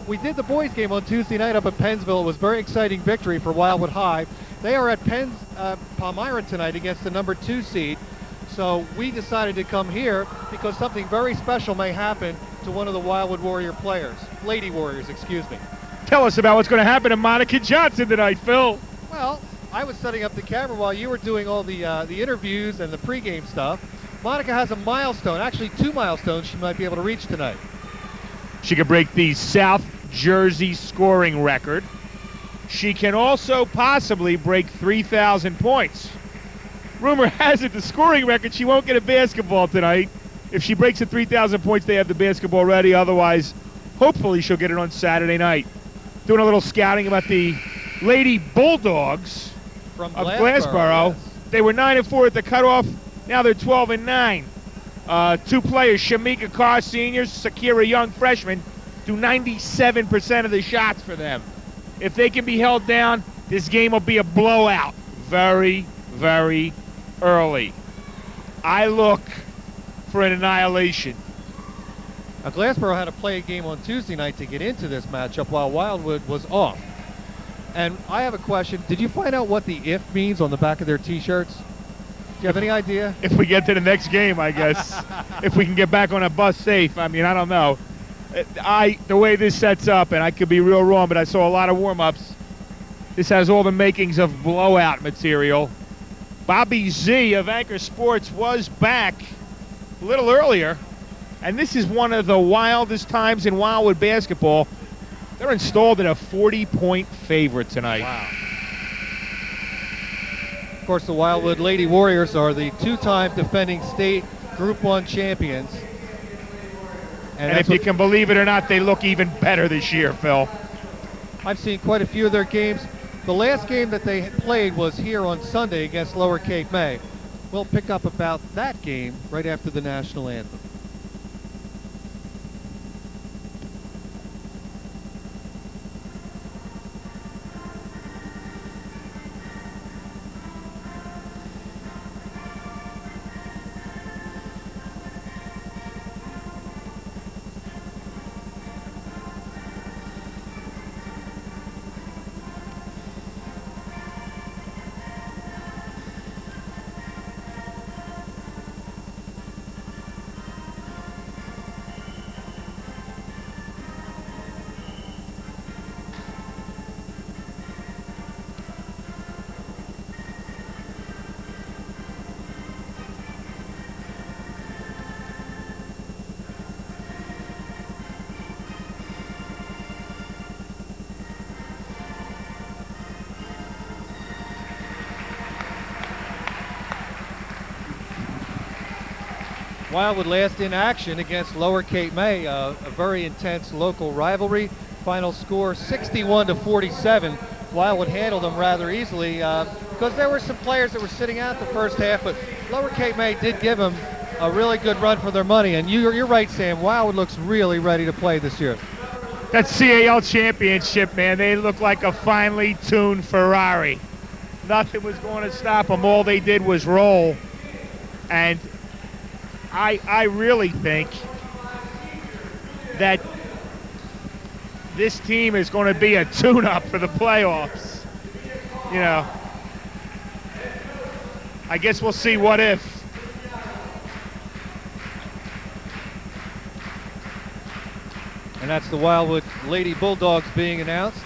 we did the boys game on Tuesday night up at Pennsville. It was a very exciting victory for Wildwood High. They are at Palmyra tonight against the number 2 seed. So we decided to come here because something very special may happen to one of the Wildwood Warrior players. Lady Warriors, excuse me. Tell us about what's going to happen to Monica Johnson tonight, Phil. Well, I was setting up the camera while you were doing all the interviews and the pregame stuff. Monica has a milestone, actually 2 milestones she might be able to reach tonight. She could break the South Jersey scoring record. She can also possibly break 3,000 points. Rumor has it the scoring record, she won't get a basketball tonight. If she breaks the 3,000 points, they have the basketball ready. Otherwise, hopefully she'll get it on Saturday night. Doing a little scouting about the Lady Bulldogs from Glassboro. Yes. They were 9-4 at the cutoff. Now they're 12-9. 2 players, Shamika Carr, seniors, Sakira Young, freshman, do 97% of the shots for them. If they can be held down, this game will be a blowout very, very early. I look for an annihilation. Now, Glassboro had to play a game on Tuesday night to get into this matchup while Wildwood was off. And I have a question. Did you find out what the "if" means on the back of their T-shirts? Do you have any idea? If we get to the next game, I guess. If we can get back on a bus safe. I mean, I don't know. The way this sets up, and I could be real wrong, but I saw a lot of warm-ups. This has all the makings of blowout material. Bobby Z of Anchor Sports was back a little earlier, and this is one of the wildest times in Wildwood basketball. They're installed at a 40-point favorite tonight. Wow. Of course, the Wildwood Lady Warriors are the 2-time defending state Group 1 champions. And if you can believe it or not, they look even better this year, Phil. I've seen quite a few of their games. The last game that they played was here on Sunday against Lower Cape May. We'll pick up about that game right after the national anthem. Wildwood last in action against Lower Cape May, a very intense local rivalry. Final score 61-47. Wildwood handled them rather easily because there were some players that were sitting out the first half, but Lower Cape May did give them a really good run for their money. And you're right, Sam. Wildwood looks really ready to play this year. That CAL championship, man, they look like a finely tuned Ferrari. Nothing was going to stop them. All they did was roll. And I really think that this team is going to be a tune-up for the playoffs. You know, I guess we'll see what if. And that's the Wildwood Lady Bulldogs being announced.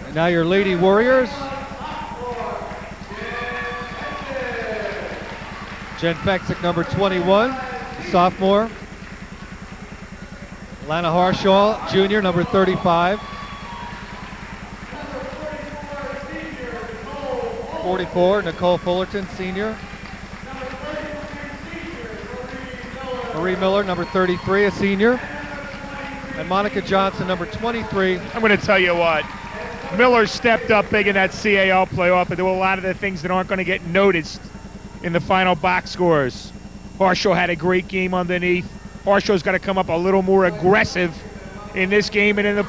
And now your Lady Warriors. Jen Fexick, number 21, sophomore. Lana Harshaw, junior, number 35. 44, Nicole Fullerton, senior. Marie Miller, number 33, a senior. And Monica Johnson, number 23. I'm going to tell you what. Miller stepped up big in that CAL playoff, but there were a lot of the things that aren't going to get noticed in the final box scores. Harshaw had a great game underneath. Harshaw's got to come up a little more aggressive in this game and in the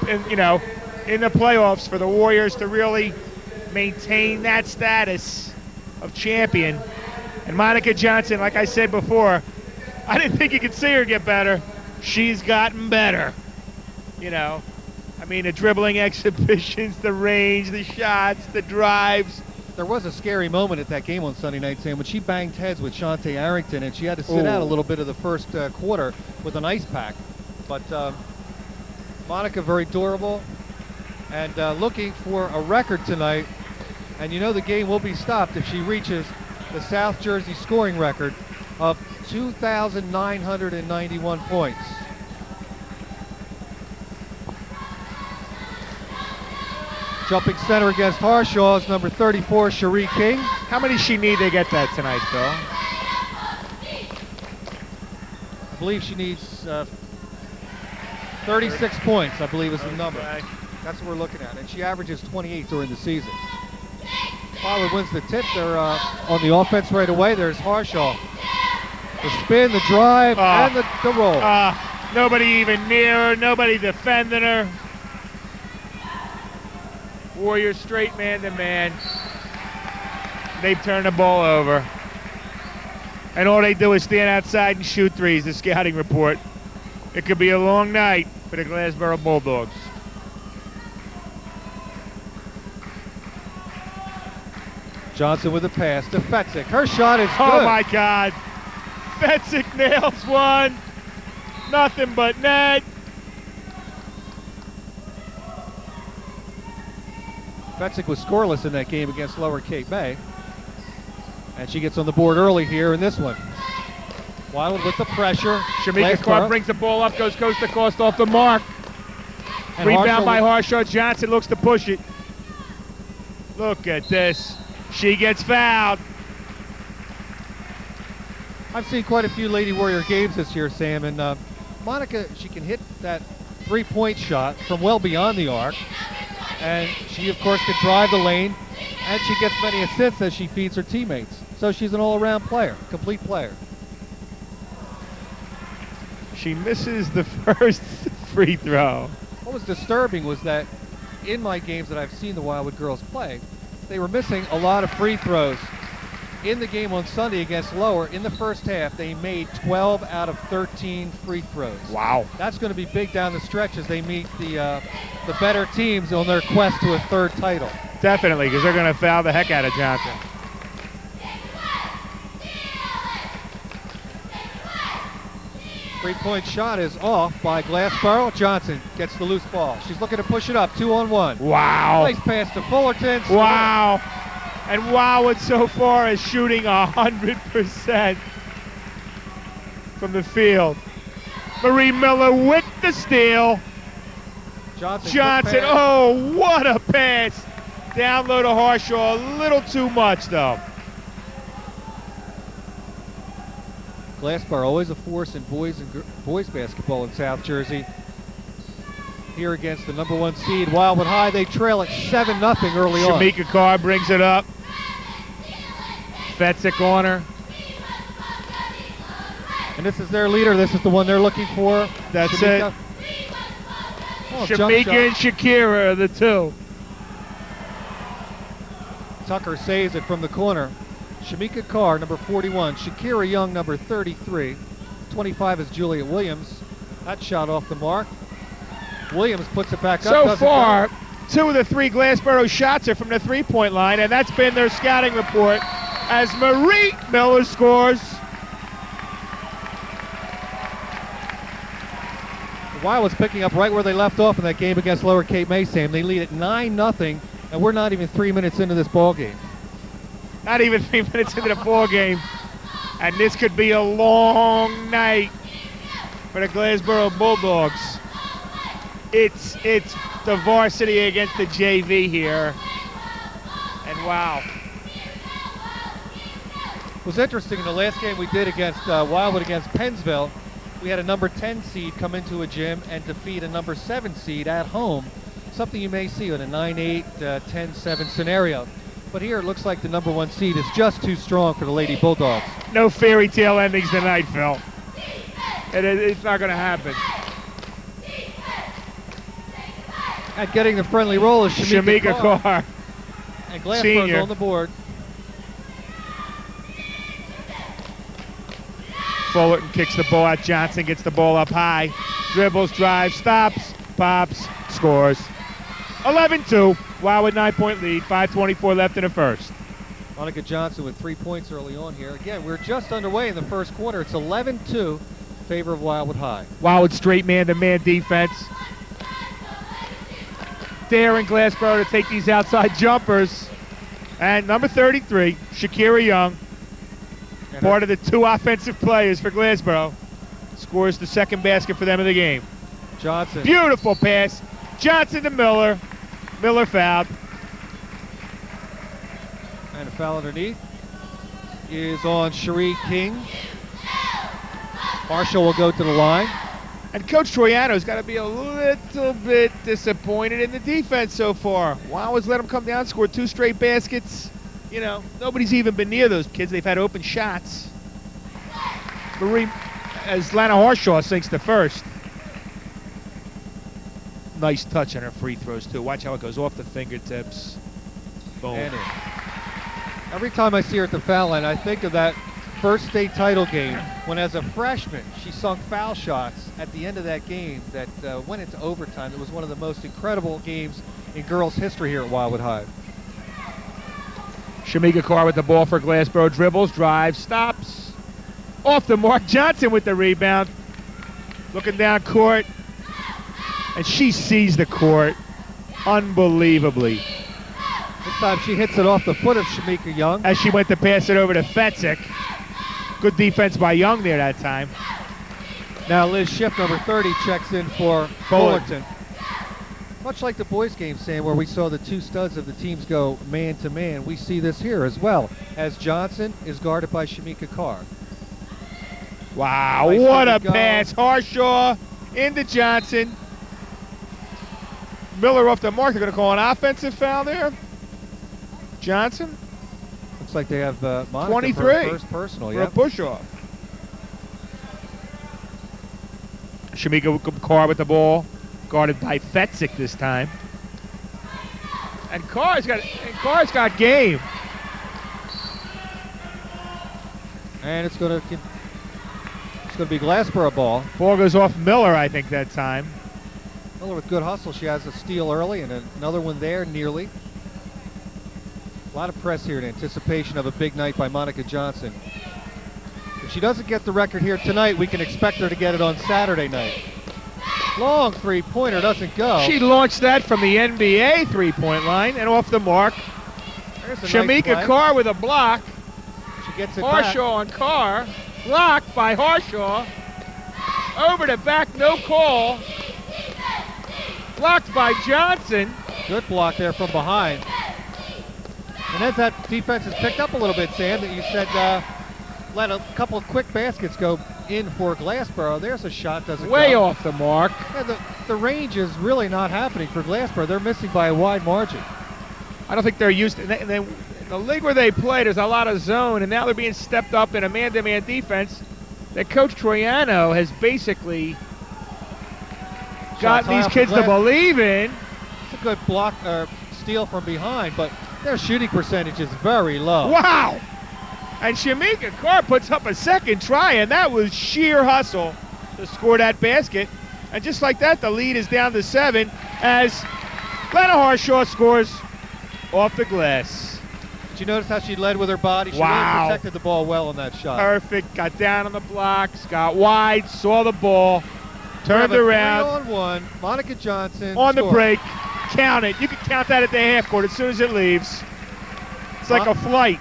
playoffs for the Warriors to really maintain that status of champion. And Monica Johnson, like I said before, I didn't think you could see her get better. She's gotten better. You know, I mean, the dribbling exhibitions, the range, the shots, the drives. There was a scary moment at that game on Sunday night, Sam, when she banged heads with Shantae Arrington, and she had to sit out a little bit of the first quarter with an ice pack. But Monica, very durable, and looking for a record tonight. And you know the game will be stopped if she reaches the South Jersey scoring record of 2,991 points. Jumping center against Harshaw is number 34, Cherie King. How many does she need to get that tonight, Phil? I believe she needs 36 points, I believe is the number. Okay. That's what we're looking at. And she averages 28 during the season. Wildwood wins the tip. They're on the offense right away. There's Harshaw. The spin, the drive, and the roll. Nobody even near her. Nobody defending her. Warriors straight man to man. They've turned the ball over. And all they do is stand outside and shoot threes, the scouting report. It could be a long night for the Glassboro Bulldogs. Johnson with a pass to Fetzik. Her shot is good. Oh my God. Fetzik nails one. Nothing but net. Fetzik was scoreless in that game against Lower Cape May. And she gets on the board early here in this one. Wildwood with the pressure. Shamika Carr brings the ball up, goes coast to coast off the mark. And rebound by Harshaw. Johnson looks to push it. Look at this. She gets fouled. I've seen quite a few Lady Warrior games this year, Sam, and Monica, she can hit that three-point shot from well beyond the arc. And she, of course, can drive the lane, and she gets many assists as she feeds her teammates. So she's an all-around player, complete player. She misses the first free throw. What was disturbing was that in my games that I've seen the Wildwood girls play, they were missing a lot of free throws. In the game on Sunday against Lower, in the first half, they made 12 out of 13 free throws. Wow. That's going to be big down the stretch as they meet the better teams on their quest to a third title. Definitely, because they're going to foul the heck out of Johnson. Three-point shot is off by Glassboro. Johnson gets the loose ball. She's looking to push it up, 2-on-1. Wow. Nice pass to Fullerton. Wow. And Wildwood so far is shooting 100% from the field. Marie Miller with the steal. Johnson, oh, what a pass. Down low to Harshaw, a little too much though. Glassboro always a force in boys basketball in South Jersey. Here against the #1 seed, Wildwood High. They trail at 7-0 early on. Shamika Carr brings it up. Fetzik on her. And this is their leader. This is the one they're looking for. That's Shamika. it. Oh, Shamika and Shakira are the two. Tucker saves it from the corner. Shamika Carr, number 41. Shakira Young, number 33. 25 is Juliet Williams. That shot off the mark. Williams puts it back up. So far, 2 of the 3 Glassboro shots are from the three-point line, and that's been their scouting report as Marie Miller scores. Wildwood's picking up right where they left off in that game against Lower Cape May, Sam. They lead at 9-0, and we're not even 3 minutes into this ball game. Not even 3 minutes into the ball game, and this could be a long night for the Glassboro Bulldogs. It's the varsity against the JV here, and wow. It was interesting in the last game we did against Wildwood against Pennsville. We had a number 10 seed come into a gym and defeat a number 7 seed at home. Something you may see in a 9-8, 10-7 scenario. But here it looks like the #1 seed is just too strong for the Lady Bulldogs. No fairy tale endings tonight, Phil. It's not going to happen. And getting the friendly roll is Shamika Carr. And Glassboro's on the board. Fullerton kicks the ball out. Johnson gets the ball up high. Dribbles, drives, stops, pops, scores. 11-2. Wildwood 9-point lead. 5:24 left in the first. Monica Johnson with 3 points early on here. Again, we're just underway in the first quarter. It's 11-2 in favor of Wildwood High. Wildwood straight man-to-man defense. Daring Glassboro to take these outside jumpers. And number 33, Shakira Young, part of the 2 offensive players for Glassboro, scores the second basket for them in the game. Johnson. Beautiful pass. Johnson to Miller. Miller fouled. And a foul underneath is on Cherie King. Marshall will go to the line. And Coach Troiano's got to be a little bit disappointed in the defense so far. Wildwood's let them come down, scored 2 straight baskets. You know, nobody's even been near those kids. They've had open shots. Marie, as Lana Harshaw sinks the first. Nice touch on her free throws, too. Watch how it goes off the fingertips. Boom. And in. Every time I see her at the foul line, I think of that first state title game when, as a freshman, she sunk foul shots at the end of that game that went into overtime. It was one of the most incredible games in girls' history here at Wildwood High. Shamika Carr with the ball for Glassboro. Dribbles, drives, stops. Off the mark. Johnson with the rebound. Looking down court. And she sees the court unbelievably. This time she hits it off the foot of Shamika Young. As she went to pass it over to Fetzik. Good defense by Young there that time. Now Liz Schiff, number 30, checks in for Fullerton. Much like the boys' game, Sam, where we saw the 2 studs of the teams go man-to-man, we see this here as well, as Johnson is guarded by Shamika Carr. Wow, Nice what a go. pass. Harshaw into Johnson. Miller off the mark. They're going to call an offensive foul there. Johnson. Looks like they have Monica 23 for a first personal. for a push-off. Shamika Carr with the ball, guarded by Fetzik this time. And Carr's got game. And it's going to be Glassboro ball. Ball goes off Miller, I think, that time. Miller with good hustle. She has a steal early and another one there nearly. A lot of press here in anticipation of a big night by Monica Johnson. If she doesn't get the record here tonight, we can expect her to get it on Saturday night. Long three-pointer doesn't go. She launched that from the NBA three-point line and off the mark. There's a Shamika nice Carr with a block. She gets it Harshaw back. on Carr. Blocked by Harshaw. Over to back, no call. Blocked by Johnson. Good block there from behind. And as that defense has picked up a little bit, Sam, that you said let a couple of quick baskets go in for Glassboro. There's a shot, doesn't go. Way off the mark. Yeah, the range is really not happening for Glassboro. They're missing by a wide margin. I don't think they're used to in the league where they play, there's a lot of zone, and now they're being stepped up in a man-to-man defense that Coach Troiano has basically got these kids to believe in. It's a good block or steal from behind, but their shooting percentage is very low. Wow! And Shamika Carr puts up a second try, and that was sheer hustle to score that basket. And just like that, the lead is down to 7 as Lana Harshaw scores off the glass. Did you notice how she led with her body? She Wow. really protected the ball well on that shot. Perfect. Got down on the blocks, got wide, saw the ball, turned around. 3-on-1. Monica Johnson On the scored. break. Count it. You can count that at the half court as soon as it leaves. It's like a flight.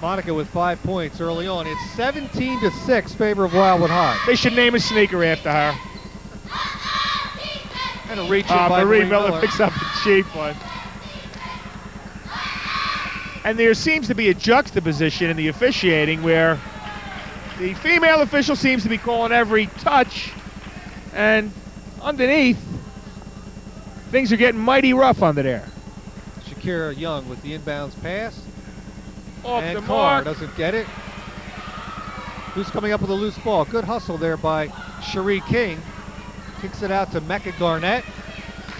Monica with 5 points early on. It's 17-6 favor of Wildwood High. They should name a sneaker after her. And a reach in by Marie Marie Miller picks up a cheap one. And there seems to be a juxtaposition in the officiating where the female official seems to be calling every touch, and underneath, things are getting mighty rough under there. Shakira Young with the inbounds pass. Off And the Carr mark. doesn't get it. Who's coming up with a loose ball? Good hustle there by Cherie King. Kicks it out to Mecca Garnett.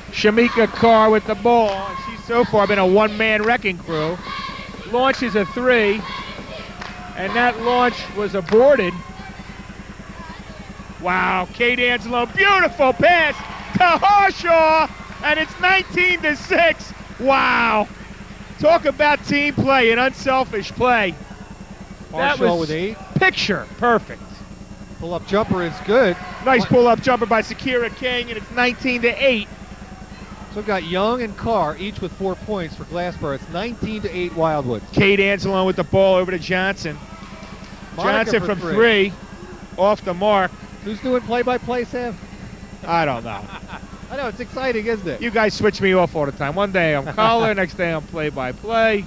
Shamika Carr with the ball. And she's so far been a one-man wrecking crew. Launches a 3, and that launch was aborted. Wow, Kate Angelo, beautiful pass to Harshaw, and it's 19-6. Wow. Talk about team play and unselfish play. That Harshaw was with 8. picture perfect. Pull-up jumper is good. Nice pull-up jumper by Sakira King, and it's 19-8. So we've got Young and Carr each with 4 points for Glassboro. It's 19-8 Wildwood. Kate Angelo with the ball over to Johnson. Monica Johnson for from 3, off the mark. Who's doing play-by-play, Sam? I don't know. I know, it's exciting, isn't it? You guys switch me off all the time. One day I'm caller, next day I'm play-by-play.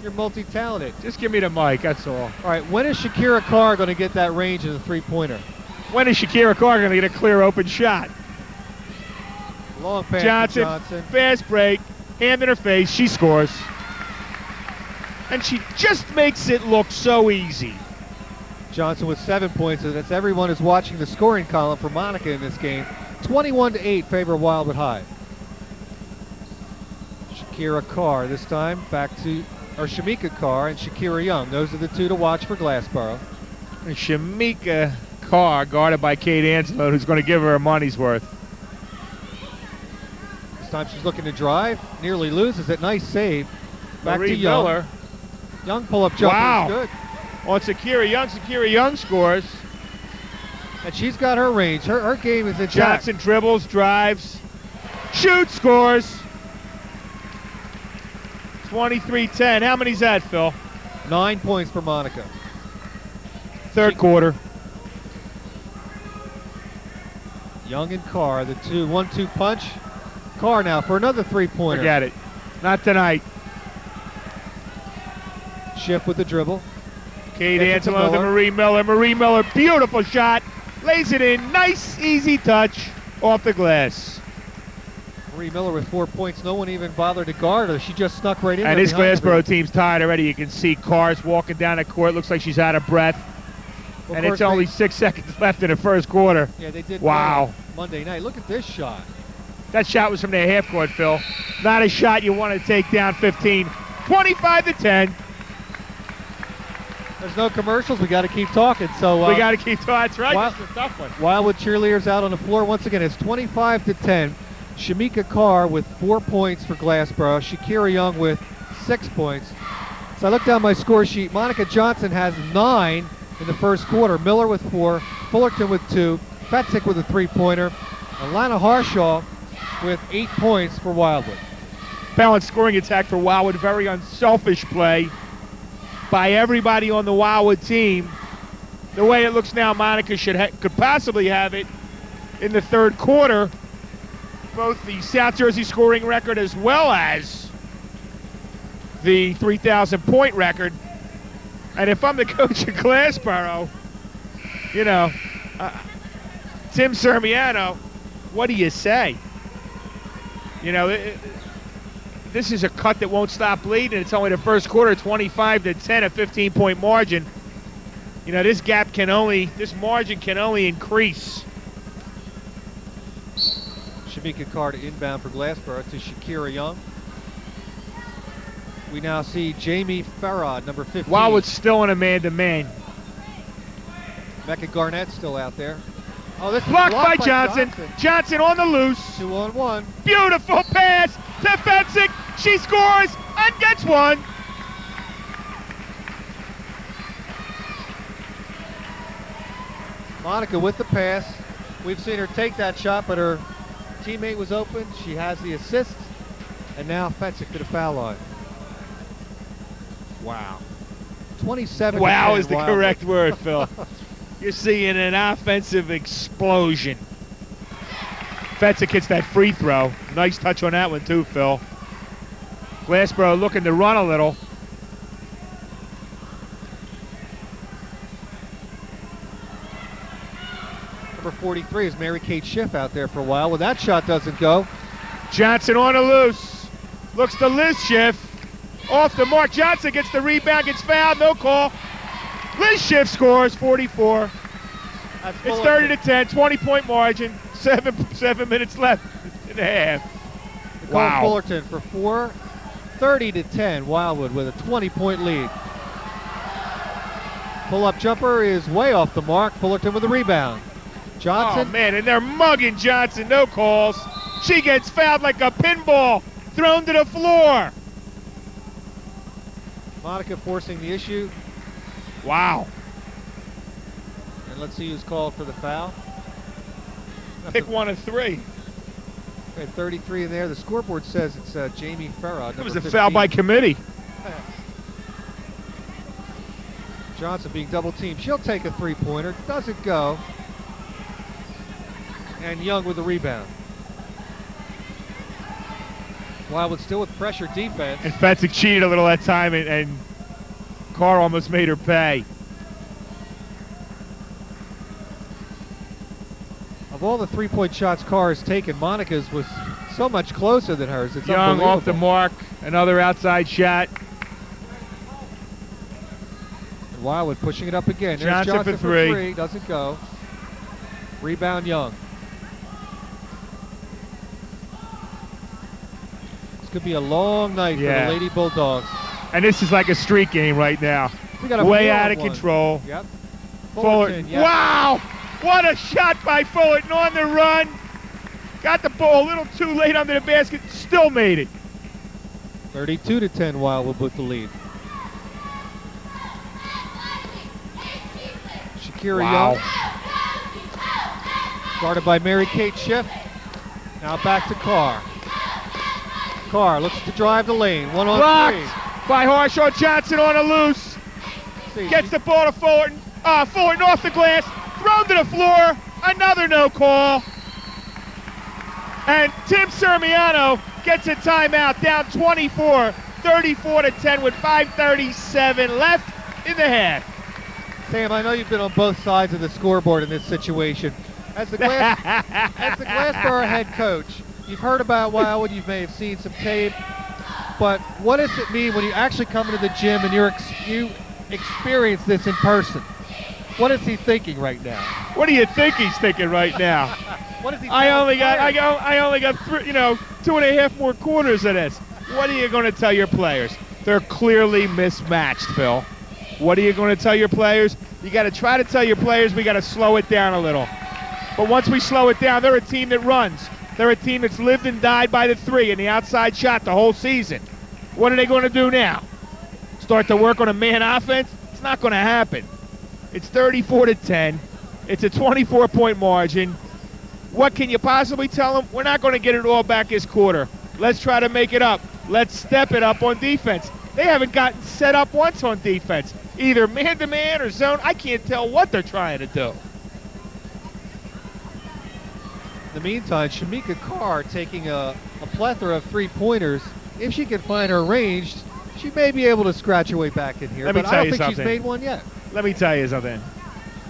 You're multi-talented. Just give me the mic, that's all. All right, when is Shakira Carr going to get that range of the three-pointer? When is Shakira Carr going to get a clear open shot? Long pass Johnson, to Johnson. fast break, hand in her face, she scores. And she just makes it look so easy. Johnson with 7 points, and that's everyone who's watching the scoring column for Monica in this game. 21-8 favor of Wildwood High. Shakira Carr this time back to, or Shamika Carr and Shakira Young. Those are the two to watch for Glassboro. And Shamika Carr guarded by Kate Angelo, who's going to give her her money's worth. This time she's looking to drive, nearly loses it. Nice save. Back Marie to Young. Miller. Young pull-up jumper Wow. is good. On Sakira Young scores. And she's got her range. Her game is intact. Johnson dribbles, drives, shoots, scores. 23-10. How many's that, Phil? 9 points for Monica. Third quarter. Young and Carr, the 1-2 punch. Carr now for another three-pointer. Forget it. Not tonight. Schiff with the dribble. Kate Gets it to Angelo to Miller. Marie Miller. Marie Miller, beautiful shot. Lays it in. Nice, easy touch off the glass. Marie Miller with 4 points. No one even bothered to guard her. She just snuck right in And there this behind Glassboro her. team's tired already. You can see Cars walking down the court. Looks like she's out of breath. Well, And of it's course only 6 seconds left in the first quarter. Yeah, they did. Wow. Monday night. Look at this shot. That shot was from their half court, Phil. Not a shot you want to take down 15. 25-10. There's no commercials. We got to keep talking. So We got to keep talking. That's right. Wild- This is a tough one. Wildwood cheerleaders out on the floor once again. It's 25-10. Shamika Carr with 4 points for Glassboro. Shakira Young with 6 points. So I look down my score sheet. Monica Johnson has 9 in the first quarter. Miller with 4. Fullerton with 2. Fetzik with a 3-pointer. And Lana Harshaw with 8 points for Wildwood. Balanced scoring attack for Wildwood. Very unselfish play by everybody on the Wildwood team. The way it looks now, Monica could possibly have it in the third quarter. Both the South Jersey scoring record as well as the 3,000-point record. And if I'm the coach of Glassboro, you know, Tim Sermiano, what do you say? You know, this is a cut that won't stop bleeding. It's only the first quarter, 25-10, a 15-point margin. You know, this margin can only increase. Shamika Carr to inbound for Glassboro to Shakira Young. We now see Jamie Farrod, number 15. Wildwood's still in a man-to-man. Becca Garnett still out there. Oh, this is Blocked by Johnson. Johnson on the loose. 2-on-1. Beautiful pass to Fetzik. She scores and gets one. Monica with the pass. We've seen her take that shot, but her teammate was open. She has the assist. And now Fetzik to the foul line. Wow. 27. Wow is the correct word, Phil. You're seeing an offensive explosion. Fetzik hits that free throw. Nice touch on that one too, Phil. Glassboro looking to run a little. Number 43 is Mary Kate Schiff out there for a while. Well, that shot doesn't go. Johnson on the loose. Looks to Liz Schiff. Off the mark. Johnson gets the rebound, gets fouled, no call. Liz Schiff scores 44. It's 30-10, 20-point margin. Seven minutes left in the half. Nicole Fullerton for 4. 30-10. Wildwood with a 20-point lead. Pull-up jumper is way off the mark. Fullerton with a rebound. Johnson. Oh, man, and they're mugging Johnson. No calls. She gets fouled like a pinball, thrown to the floor. Monica forcing the issue. Wow. And let's see who's called for the foul. Pick one of three. Okay, 33 in there. The scoreboard says it's Jamie Farah. It was a foul by committee. Johnson being double teamed. She'll take a three-pointer. Doesn't go. And Young with the rebound. Wildwood still with pressure defense. And Fetzig cheated a little that time, and Carr almost made her pay. Of all the three-point shots Carr has taken, Monica's was so much closer than hers. It's Young unbelievable. off the mark. Another outside shot. And Wildwood pushing it up again. There's Johnson for three. Doesn't go. Rebound Young. Could be a long night for the Lady Bulldogs. And this is like a street game right now. We got a way out of control. Yep. Fullerton. Yep. Wow! What a shot by Fullerton on the run. Got the ball a little too late under the basket. Still made it. 32-10 Wildwood with the lead. Shakira Young. Guarded by Mary Kate Schiff. Now back to Carr. Carr looks to drive the lane. Blocked 1-on-3 by Harshaw Johnson on a loose. Gets the ball to Fullerton. Fullerton off the glass. Thrown to the floor. Another no call. And Tim Sermiano gets a timeout. Down 24, 34-10 with 5:37 left in the half. Sam, I know you've been on both sides of the scoreboard in this situation. As the Glassboro head coach, you've heard about Wildwood, you may have seen some tape, but what does it mean when you actually come into the gym and you experience this in person? What is he thinking right now? What do you think he's thinking right now? What is he? I only got 2.5 more quarters of this. What are you going to tell your players? They're clearly mismatched, Phil. What are you going to tell your players? You got to try to tell your players we got to slow it down a little. But once we slow it down, they're a team that runs. They're a team that's lived and died by the three and the outside shot the whole season. What are they going to do now? Start to work on a man offense? It's not going to happen. It's 34-10. It's a 24-point margin. What can you possibly tell them? We're not going to get it all back this quarter. Let's try to make it up. Let's step it up on defense. They haven't gotten set up once on defense, either man-to-man or zone. I can't tell what they're trying to do. In the meantime, Shamika Carr taking a plethora of three-pointers. If she can find her range, she may be able to scratch her way back in here. Let me but tell I you don't think she's something. made one yet. Let me tell you something.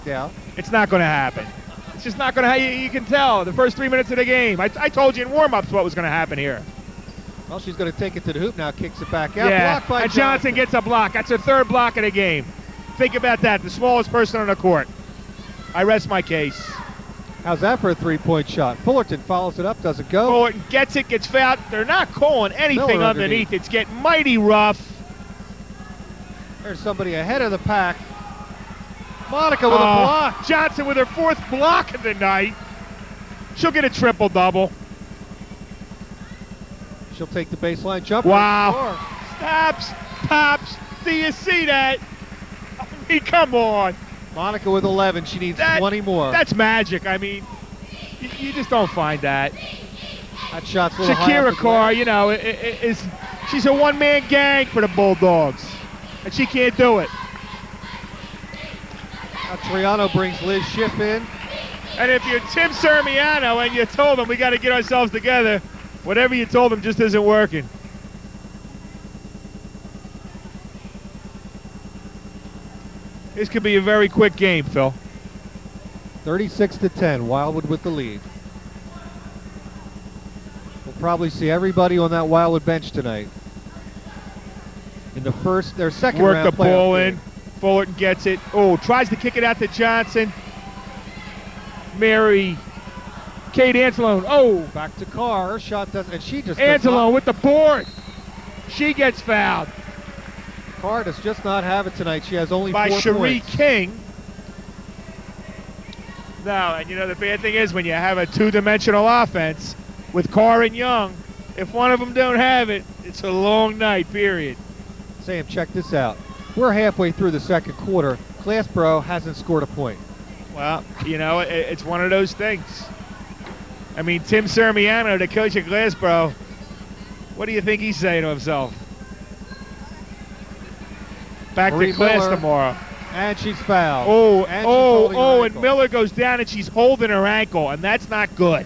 Yeah. It's not going to happen. It's just not going to happen. You can tell the first 3 minutes of the game. I told you in warm-ups what was going to happen here. Well, she's going to take it to the hoop now, kicks it back out. Yeah, Blocked by and Johnson gets a block. That's her third block of the game. Think about that, the smallest person on the court. I rest my case. How's that for a three-point shot? Fullerton follows it up, doesn't go. Fullerton gets it, gets fouled. They're not calling anything Miller underneath. It's getting mighty rough. There's somebody ahead of the pack. Monica with a block. Johnson with her fourth block of the night. She'll get a triple-double. She'll take the baseline jumper. Wow. Stops, pops. Do you see that? I mean, come on. Monica with 11. She needs 20 more. That's magic. I mean, you just don't find that. That shot's a little high Shakira off the Carr, glass. you know, she's a one-man gang for the Bulldogs, and she can't do it. Now Triano brings Liz Schiff in. And if you're Tim Sermiano and you told him we got to get ourselves together, whatever you told him just isn't working. This could be a very quick game, Phil. 36-10, Wildwood with the lead. We'll probably see everybody on that Wildwood bench tonight. In their second round Work the playoff ball game. in. Fullerton gets it. Oh, tries to kick it out to Johnson. Mary Kate Anzalone. Oh, Back to Carr. Her shot doesn't, and she just Anzalone with the board. She gets fouled Carr does just not have it tonight. She has only by 4 Cherie points. King. No, and you know the bad thing is when you have a two-dimensional offense with Carr and Young, if one of them don't have it, it's a long night, period. Sam, check this out. We're halfway through the second quarter. Glassboro hasn't scored a point. Well, you know, it's one of those things. I mean, Tim Sermiano, the coach at Glassboro, what do you think he's saying to himself? Back Marie to class Miller, tomorrow. And she's fouled. Oh, And she's holding her and ankle. Miller goes down and she's holding her ankle, and that's not good.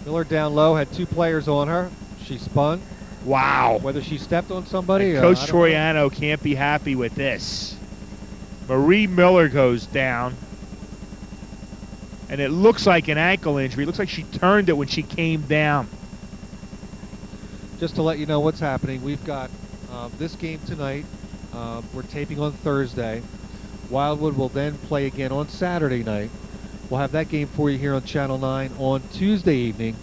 Miller down low, had two players on her. She spun. Wow. Whether she stepped on somebody. And Coach I don't know. Troiano can't be happy with this. Marie Miller goes down. And it looks like an ankle injury. It looks like she turned it when she came down. Just to let you know what's happening, we've got this game tonight. We're taping on Thursday. Wildwood will then play again on Saturday night. We'll have that game for you here on Channel 9 on Tuesday evening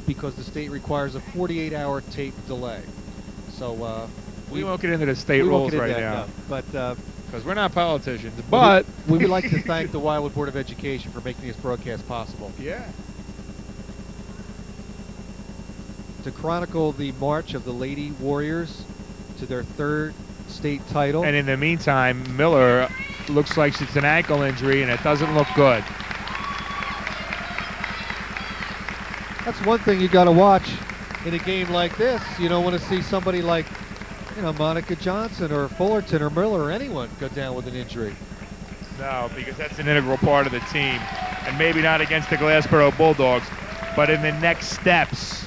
because the state requires a 48-hour tape delay. So We won't get into the state we won't rules get into right that, now. no. But Because we're not politicians. But we would like to thank the Wildwood Board of Education for making this broadcast possible. yeah. To chronicle the march of the Lady Warriors to their third state title. And in the meantime, Miller looks like it's an ankle injury, and it doesn't look good. That's one thing you got to watch in a game like this. You don't want to see somebody like, Monica Johnson or Fullerton or Miller or anyone go down with an injury. No, because that's an integral part of the team. And maybe not against the Glassboro Bulldogs, but in the next steps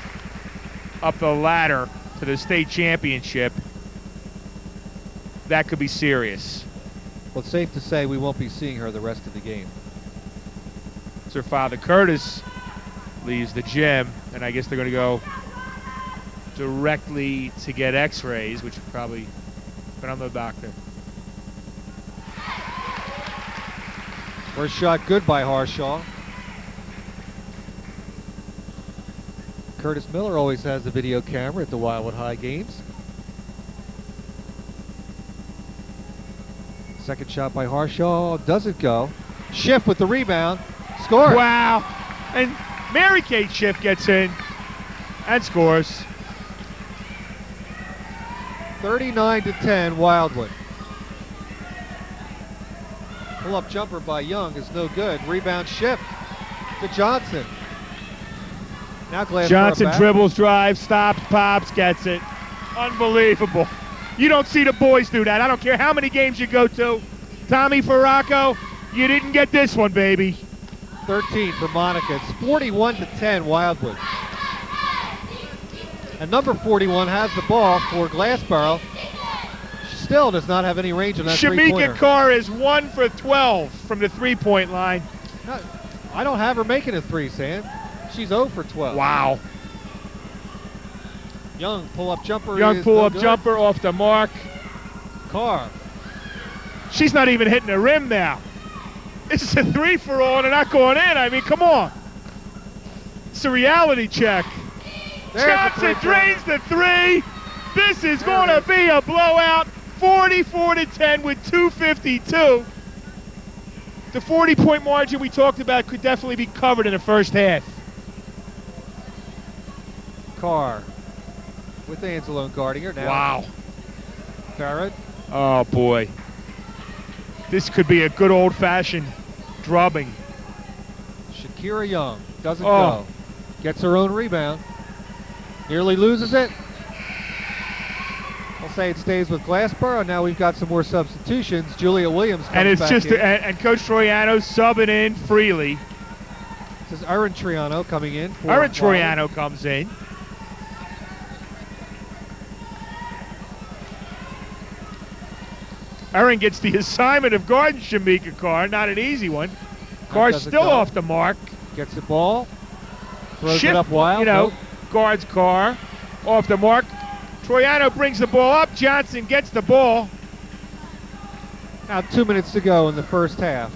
up the ladder to the state championship, that could be serious. Well, it's safe to say we won't be seeing her the rest of the game. So her father, Curtis, leaves the gym, and I guess they're going to go directly to get x-rays, which probably, but I'm no doctor. First shot good by Harshaw. Curtis Miller always has the video camera at the Wildwood High games. Second shot by Harshaw doesn't go. Schiff with the rebound. Score. Wow. And Mary Kate Schiff gets in and scores. 39-10 Wildwood. Pull-up jumper by Young is no good. Rebound Schiff to Johnson. Now Glassboro Johnson back. dribbles, drives, stops, pops, gets it. Unbelievable. You don't see the boys do that. I don't care how many games you go to. Tommy Farraco, you didn't get this one, baby. 13 for Monica. It's 41-10 Wildwood. And number 41 has the ball for Glassboro. She still does not have any range on that three-pointer. Shamika Carr is 1 for 12 from the three-point line. No, I don't have her making a three, Sam. She's 0 for 12. Wow. Young pull-up jumper. Young is pull-up no good. jumper off the mark. Carr. She's not even hitting the rim now. This is a three-for-all and they're not going in. I mean, come on. It's a reality check. There's the Johnson three-pointer. drains the three. This is There going it to is. be a blowout. 44-10 with 2:52. The 40-point margin we talked about could definitely be covered in the first half. Carr with Anzalone guarding her now. Wow. Barrett. Oh, boy. This could be a good old-fashioned drubbing. Shakira Young doesn't Oh. go. Gets her own rebound. Nearly loses it. I'll say it stays with Glassboro. Now we've got some more substitutions. Julia Williams comes And it's back just, in. and Coach Troiano subbing in freely. This is Erin Triano coming in. for Erin Wildwood. Troiano comes in. Erin gets the assignment of guarding Shamika Carr, not an easy one. Carr's doesn't still go. off the mark. Gets the ball. Throws Shift, it up wild. Nope. guards Carr, off the mark. Troiano brings the ball up. Johnson gets the ball. Now 2 minutes to go in the first half.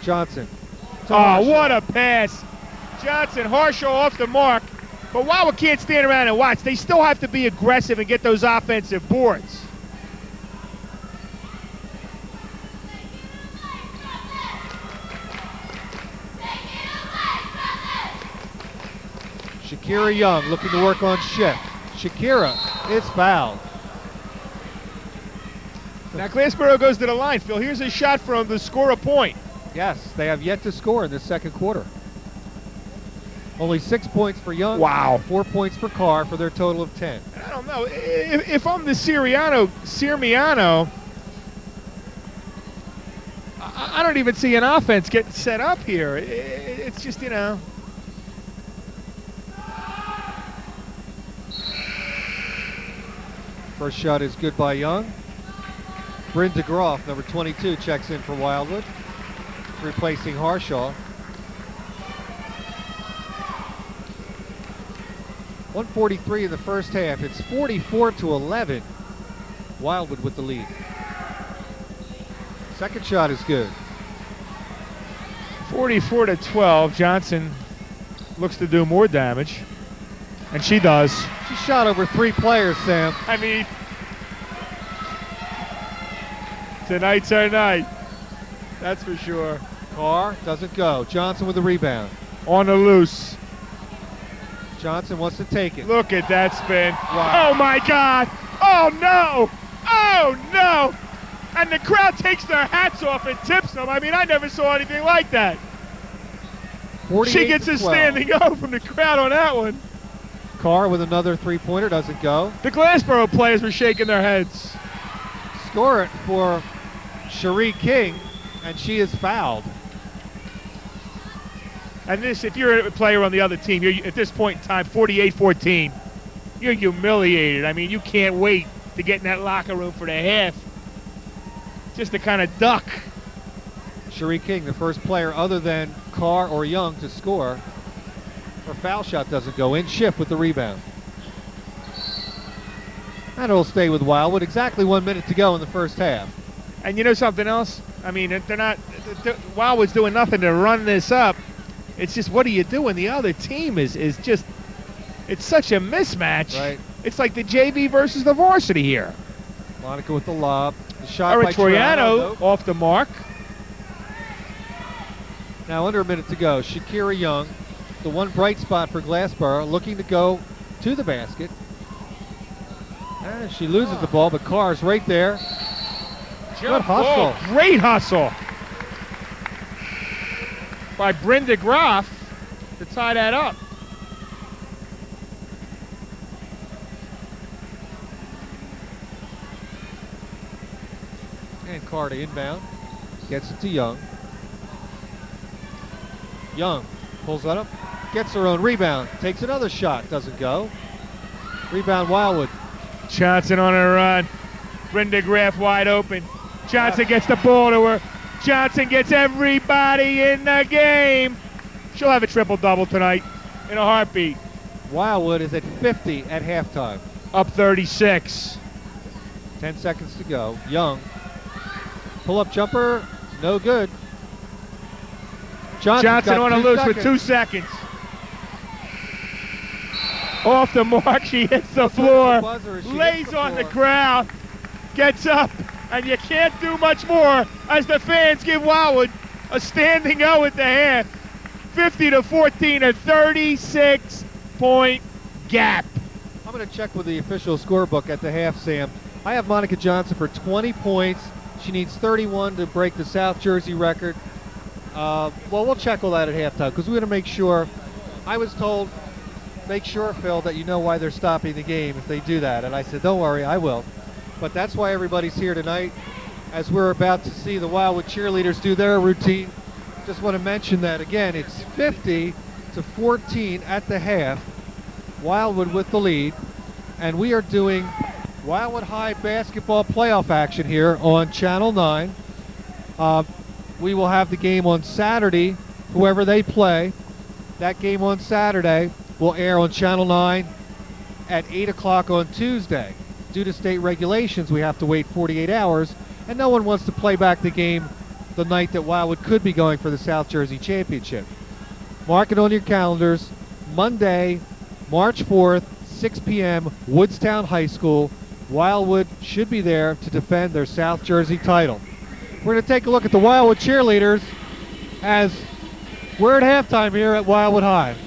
Johnson. to Oh, Harshaw. what a pass. Johnson, Harshaw off the mark. But Wildwood can't stand around and watch. They still have to be aggressive and get those offensive boards. Shakira Young looking to work on shift. Shakira is fouled. Now Glassboro goes to the line, Phil. Here's a shot from to score a point. Yes, they have yet to score in this second quarter. Only 6 points for Young. Wow. 4 points for Carr for their total of 10. I don't know. If I'm the Sirmiano, I don't even see an offense getting set up here. It's just, you know. First shot is good by Young. Bryn DeGroff, number 22, checks in for Wildwood, replacing Harshaw. 1:43 in the first half. It's 44-11. Wildwood with the lead. Second shot is good. 44-12. Johnson looks to do more damage, and she does. She shot over 3 players, Sam. I mean, tonight's our night. That's for sure. Carr doesn't go. Johnson with the rebound. On the loose. Johnson wants to take it. Look at that spin. Wow. Oh, my God. Oh, no. Oh, no. And the crowd takes their hats off and tips them. I mean, I never saw anything like that. She gets a standing O from the crowd on that one. Carr with another three-pointer, doesn't go. The Glassboro players were shaking their heads. Score it for Cherie King, and she is fouled. And this, if you're a player on the other team, you're at this point in time, 48-14, you're humiliated. I mean, you can't wait to get in that locker room for the half, just to kind of duck. Cherie King, the first player other than Carr or Young to score. Her foul shot doesn't go in. Schiff with the rebound. And it'll stay with Wildwood. Exactly 1 minute to go in the first half. And you know something else? I mean, Wildwood's doing nothing to run this up. It's just, what do you do when the other team is just, it's such a mismatch. Right. It's like the JV versus the varsity here. Monica with the lob. The shot by Troiano off the mark. Now under a minute to go. Shakira Young, the one bright spot for Glassboro, looking to go to the basket. And she loses the ball, but Carr's right there. Good hustle. Oh, great hustle by Bryn DeGroff to tie that up. And Carr to inbound. Gets it to Young. Young pulls that up. Gets her own rebound. Takes another shot. Doesn't go. Rebound Wildwood. Johnson on a run. Bryn DeGroff wide open. Johnson gets the ball to her. Johnson gets everybody in the game. She'll have a triple-double tonight in a heartbeat. Wildwood is at 50 at halftime. Up 36. 10 seconds to go. Young. Pull-up jumper. No good. Johnson on a loose with 2 seconds. Off the mark, she hits the floor. Lays on the ground. Gets up. And you can't do much more as the fans give Wildwood a standing O at the half. 50-14, a 36-point gap. I'm going to check with the official scorebook at the half, Sam. I have Monica Johnson for 20 points. She needs 31 to break the South Jersey record. Well, we'll check all that at halftime because we're going to make sure. I was told, make sure, Phil, that you know why they're stopping the game if they do that. And I said, don't worry, I will. But that's why everybody's here tonight as we're about to see the Wildwood cheerleaders do their routine. Just want to mention that again, it's 50-14 at the half. Wildwood with the lead. And we are doing Wildwood High basketball playoff action here on Channel 9. We will have the game on Saturday, whoever they play. That game on Saturday will air on Channel 9 at 8 o'clock on Tuesday. Due to state regulations, we have to wait 48 hours, and no one wants to play back the game the night that Wildwood could be going for the South Jersey Championship. Mark it on your calendars. Monday, March 4th, 6 p.m., Woodstown High School. Wildwood should be there to defend their South Jersey title. We're going to take a look at the Wildwood cheerleaders as we're at halftime here at Wildwood High.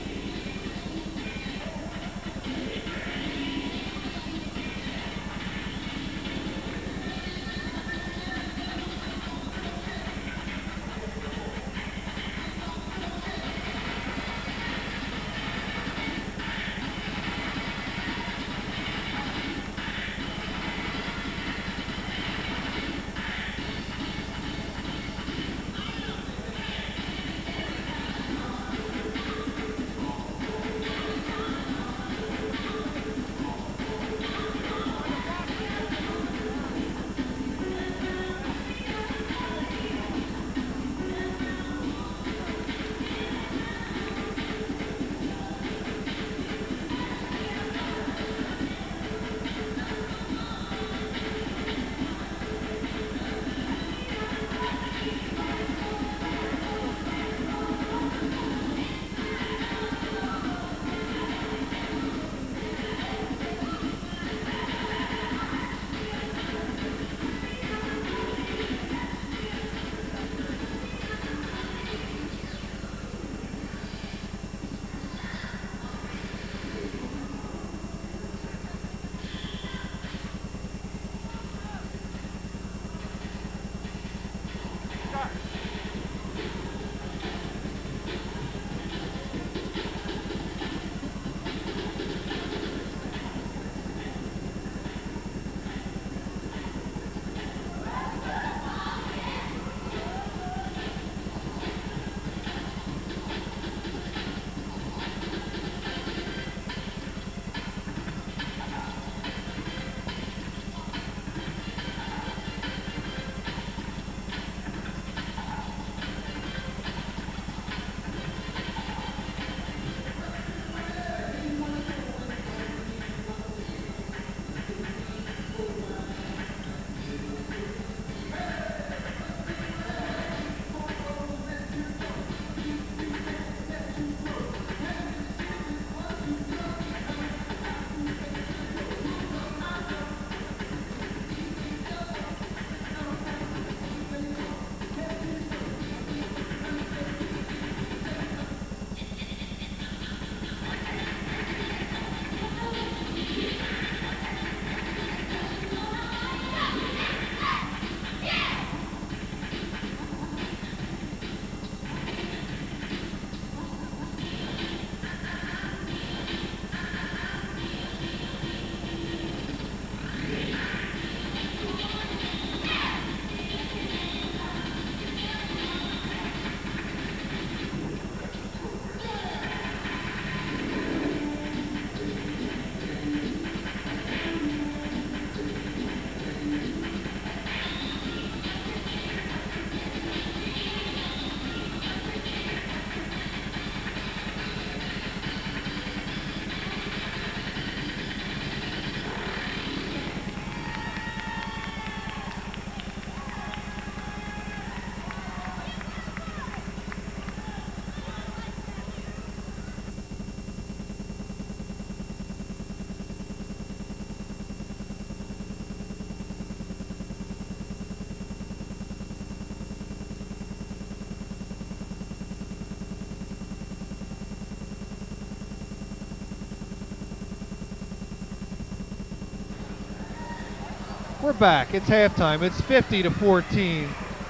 We're back. It's halftime. It's 50-14.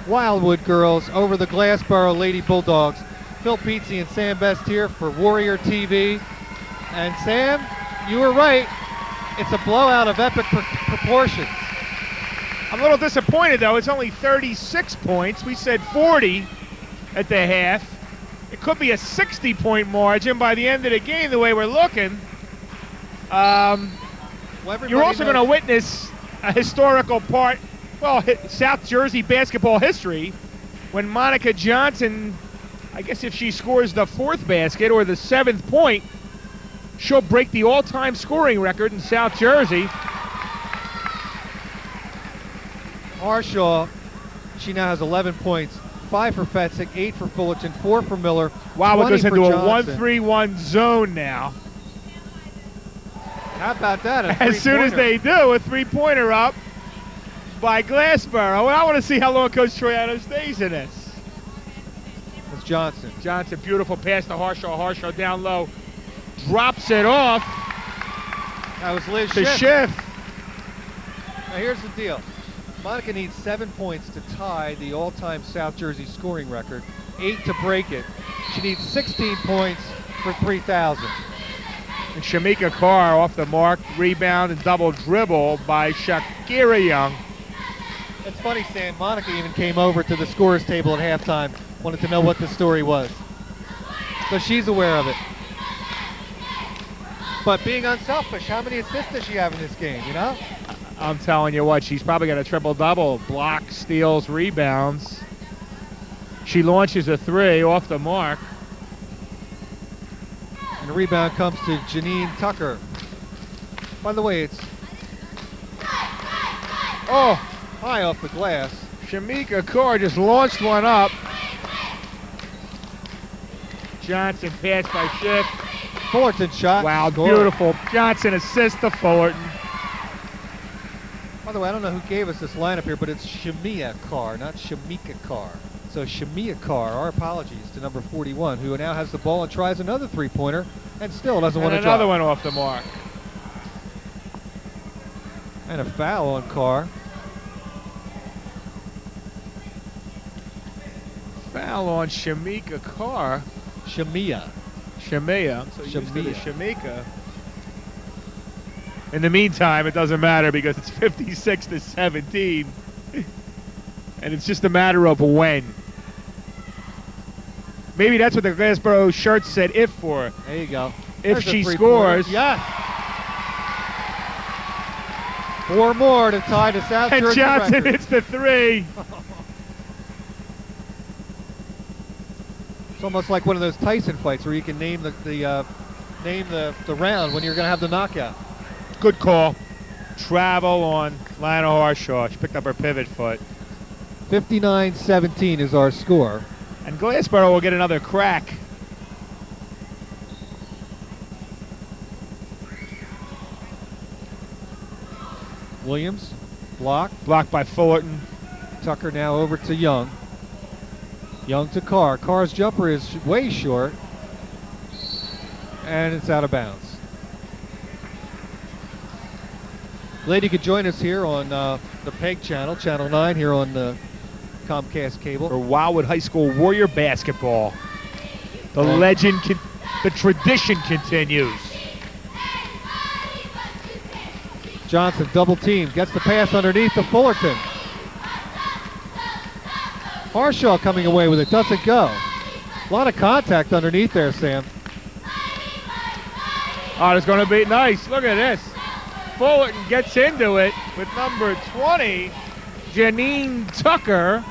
Wildwood girls over the Glassboro Lady Bulldogs. Phil Pizzi and Sam Best here for Warrior TV. And Sam, you were right. It's a blowout of epic proportions. I'm a little disappointed, though. It's only 36 points. We said 40 at the half. It could be a 60-point margin by the end of the game, the way we're looking. You're also going to witness a historical part, well, South Jersey basketball history, when Monica Johnson, I guess if she scores the 4th basket or the 7th point, she'll break the all-time scoring record in South Jersey. Harshaw, she now has 11 points, 5 for Fetzik, 8 for Fullerton, 4 for Miller. Wow, it goes into a Johnson. 1-3-1 zone now. How about that? As soon as they do, a 3-pointer up by Glassboro. Well, I want to see how long Coach Troiano stays in this. It's Johnson. Johnson, beautiful pass to Harshaw. Harshaw down low, drops it off. That was Liz Schiff. Now here's the deal. Monica needs 7 points to tie the all-time South Jersey scoring record, 8 to break it. She needs 16 points for 3,000. And Shamika Carr off the mark, rebound and double dribble by Shakira Young. It's funny, Stan, Monica even came over to the scorers table at halftime, wanted to know what the story was. So she's aware of it. But being unselfish, how many assists does she have in this game, you know? I'm telling you what, she's probably got a triple-double. Blocks, steals, rebounds. She launches a 3 off the mark. And the rebound comes to Janine Tucker. By the way, it's high off the glass. Shamika Carr just launched one up. Johnson pass by Schiff. Fullerton shot. Wow, score. beautiful. Johnson assist to Fullerton. By the way, I don't know who gave us this lineup here, but it's Shamia Carr, not Shamika Carr. So Shamia Carr, our apologies to number 41, who now has the ball and tries another 3-pointer and still doesn't want to drop. Another one off the mark. And a foul on Carr. Foul on Shamika Carr. Shamia. Shamia. So Shamia. Shamika. In the meantime, it doesn't matter because it's 56-17. And it's just a matter of when. Maybe that's what the Glassboro shirt said if for. There you go. If she scores. Yeah. 4 more to tie the South And Jersey Johnson record. hits the 3. It's almost like one of those Tyson fights where you can name the round when you're going to have the knockout. Good call. Travel on Lionel Harshaw. She picked up her pivot foot. 59-17 is our score. And Glassboro will get another crack. Williams, blocked. Blocked by Fullerton. Tucker now over to Young. Young to Carr. Carr's jumper is way short. And it's out of bounds. Glad you could join us here on the PEG channel, Channel 9 here on the Comcast cable. For Wildwood High School Warrior basketball. The legend, the tradition continues. Johnson double team, gets the pass underneath to Fullerton. Harshaw coming away with it, doesn't go. A lot of contact underneath there, Sam. Oh, it's going to be nice. Look at this. Fullerton gets into it with number 20, Janine Tucker.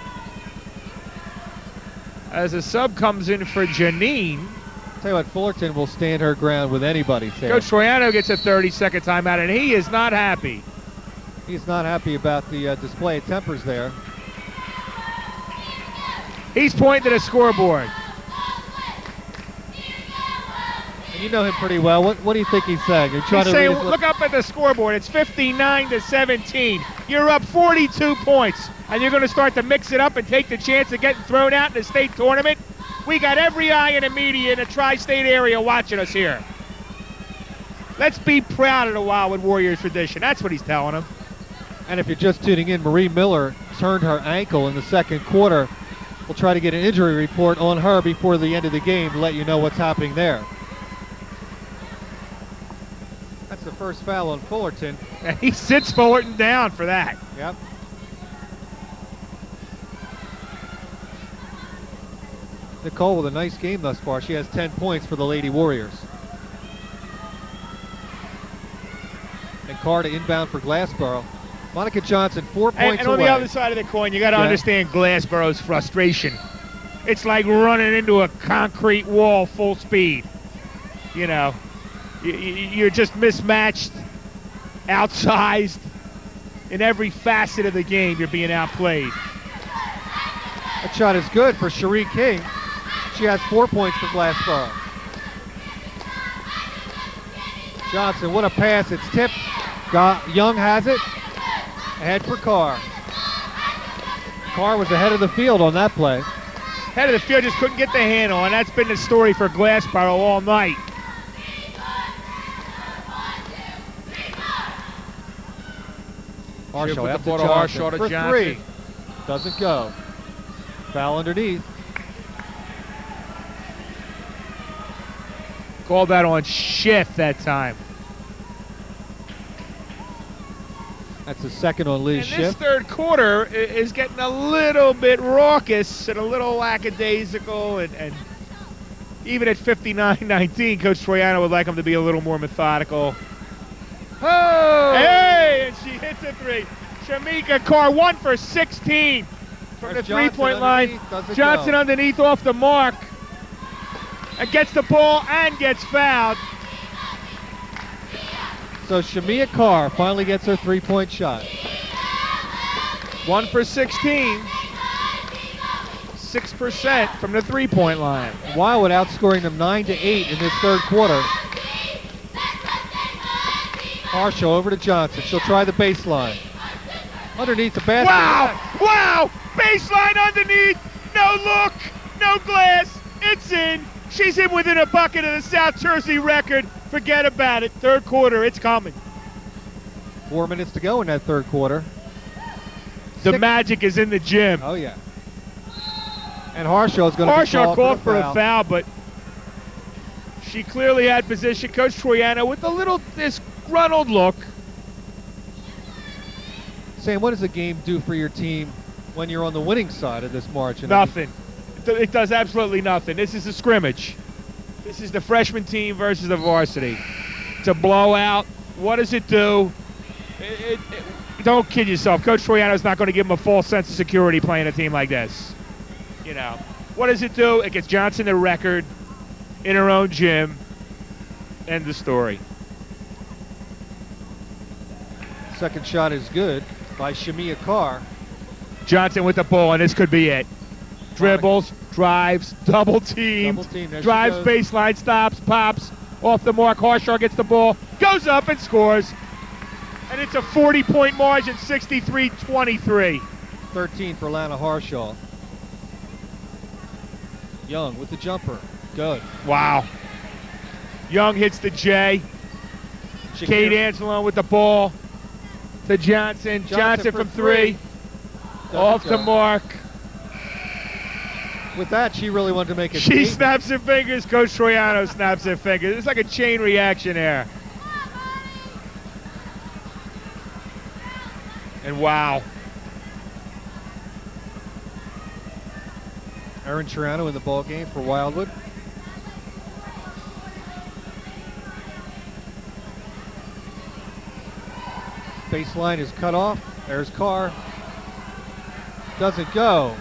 As a sub comes in for Janine. Tell you what, Fullerton will stand her ground with anybody, Sam. Coach Troiano gets a 30-second timeout, and he is not happy. He's not happy about the display of tempers there. He's pointing to the scoreboard. And you know him pretty well. What do you think he's saying? He's saying, look up at the scoreboard. It's 59-17. You're up 42 points, and you're going to start to mix it up and take the chance of getting thrown out in the state tournament? We got every eye in the media in the tri-state area watching us here. Let's be proud of the Wildwood Warriors tradition. That's what he's telling them. And if you're just tuning in, Marie Miller turned her ankle in the second quarter. We'll try to get an injury report on her before the end of the game to let you know what's happening there. That's the first foul on Fullerton. And he sits Fullerton down for that. Yep. Nicole with a nice game thus far. She has 10 points for the Lady Warriors. And Carr to inbound for Glassboro. Monica Johnson, 4 points and on away. the other side of the coin, you got to understand Glassboro's frustration. It's like running into a concrete wall full speed. You know, you're just mismatched, outsized. In every facet of the game, you're being outplayed. That shot is good for Cherie King. She has 4 points for Glassboro. Johnson, what a pass. It's tipped. Young has it. Ahead for Carr. Carr was ahead of the field on that play. Head of the field, just couldn't get the handle, and that's been the story for Glassboro all night. Harshaw after ball to Johnson Harshaw to for Johnson. three. Doesn't go. Foul underneath. Called that on Schiff that time. That's the second on Liz And Schiff. this third quarter is getting a little bit raucous and a little lackadaisical, and even at 59-19, Coach Troiano would like them to be a little more methodical. Oh! Hey, and she hits a three. Shamika Carr, 1 for 16 from There's the three-point line. Doesn't Johnson go. underneath off the mark. And gets the ball and gets fouled. So Shamia Carr finally gets her three-point shot. 1 for 16. 6% from the three-point line. Wildwood outscoring them 9-8 in this third quarter. Harshaw over to Johnson. She'll try the baseline. Underneath the basket. Wow! Wow! Baseline underneath. No look. No glass. It's in. She's in within a bucket of the South Jersey record. Forget about it. Third quarter, it's coming. 4 minutes to go in that third quarter. The magic is in the gym. Oh, yeah. And Harshaw's going to be Harshaw called for a a foul, but she clearly had position. Coach Troiano with a little disgruntled look. Sam, what does a game do for your team when you're on the winning side of this margin? Nothing. It does absolutely nothing. This is a scrimmage. This is the freshman team versus the varsity. It's a blowout. What does it do? Don't kid yourself. Coach Troiano's not going to give them a false sense of security playing a team like this. You know. What does it do? It gets Johnson the record in her own gym. End of story. Second shot is good by Shamia Carr. Johnson with the ball, and this could be it. Dribbles, drives, double teamed, drives, baseline, stops, pops, off the mark. Harshaw gets the ball, goes up and scores. And it's a 40-point margin, 63-23. 13 for Lana Harshaw. Young with the jumper. Good. Wow. Young hits the J. Kate Angelone with the ball to Johnson. Johnson from three. Off the mark. With that, she really wanted to make it. She snaps her fingers. Coach Troiano snaps her fingers. It's like a chain reaction there. And wow. Erin Troiano in the ball game for Wildwood. Baseline is cut off. There's Carr. Doesn't go.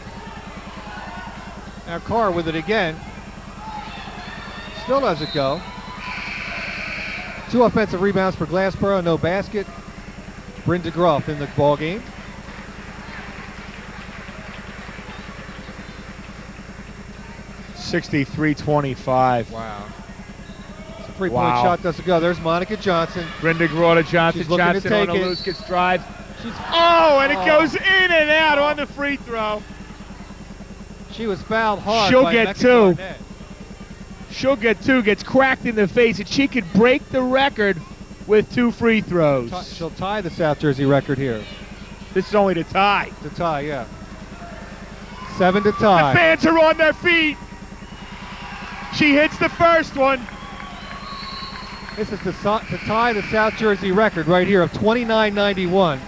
Now Carr with it again. Still doesn't go. 2 offensive rebounds for Glassboro, no basket. Brenda Groff in the ball game. $63-25. Wow. It's a three-point shot doesn't go. There's Monica Johnson. Brenda Groff to Johnson. Johnson on the loose gets drive. And it goes in and out on the free throw. She was fouled hard. She'll get 2. She'll get 2. Gets cracked in the face, and she could break the record with 2 free throws. She'll tie the South Jersey record here. This is only to tie. To tie, yeah. 7 to tie. The fans are on their feet. She hits the first one. This is to tie the South Jersey record right here of 29.91.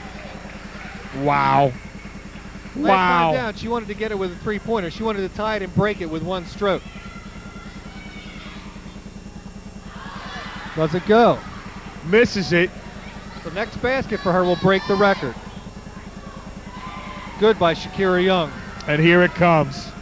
Wow. Last time down, she wanted to get it with a three-pointer. She wanted to tie it and break it with one stroke. Does it go? Misses it. The next basket for her will break the record. Good by Shakira Young. And here it comes.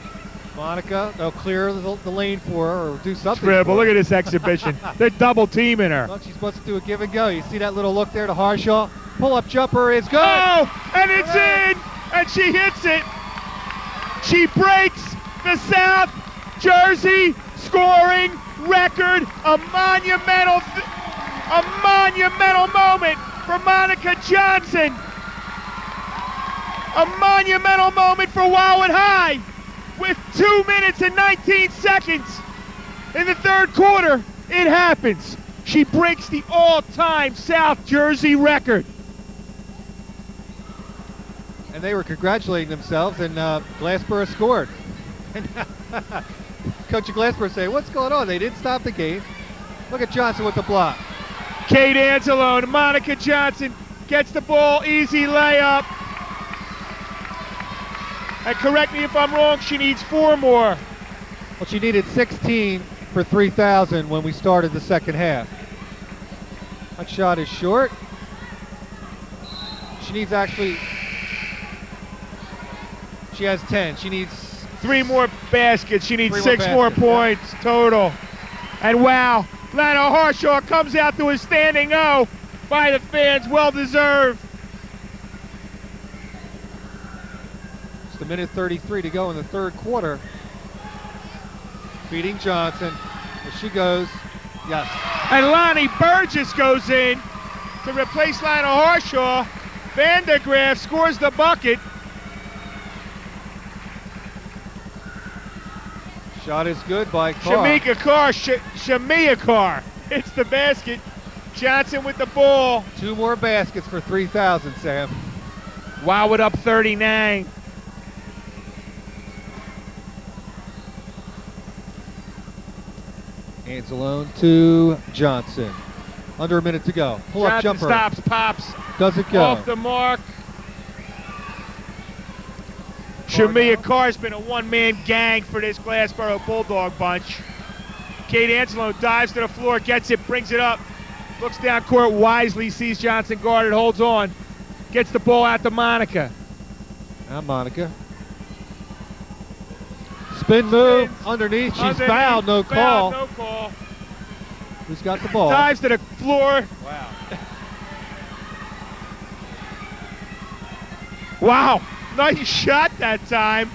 Monica, they'll clear the lane for her or do something. Dribble, look at this exhibition. They're double teaming her. Well, she's supposed to do a give and go. You see that little look there to Harshaw? Pull-up jumper is good. Oh, and it's in, and she hits it. She breaks the South Jersey scoring record. A monumental moment for Monica Johnson. A monumental moment for Wildwood High. With 2 minutes and 19 seconds in the third quarter, it happens. She breaks the all-time South Jersey record. And they were congratulating themselves, and Glassboro scored. And Coach of Glassboro say, "What's going on? They didn't stop the game." Look at Johnson with the block. Kate Anzalone, Monica Johnson gets the ball, easy layup. And correct me if I'm wrong, she needs 4 more. Well, she needed 16 for 3,000 when we started the second half. That shot is short. She needs she has 10. She needs 3 more baskets. She needs 6 more baskets, points total. And wow, Lana Harshaw comes out to a standing O by the fans, well deserved. Just a minute 33 to go in the third quarter. Feeding Johnson. There she goes. Yes. And Lonnie Burgess goes in to replace Lana Harshaw. Vandergraaf scores the bucket. Shot is good by Carr. Shamia Carr hits the basket. Johnson with the ball. 2 more baskets for 3,000, Sam. Wildwood up 39. Anzalone to Johnson. Under a minute to go. Pull-up Johnson jumper. stops, pops. Does it go? Off the mark. Shamia Carr's been a one-man gang for this Glassboro Bulldog bunch. Kate Anzalone dives to the floor, gets it, brings it up. Looks down court wisely, sees Johnson guarded, holds on. Gets the ball out to Monica. Now Monica. Spin move underneath. She's fouled. No call. No call. Who's got the ball? Dives to the floor. Wow. Wow. Nice shot that time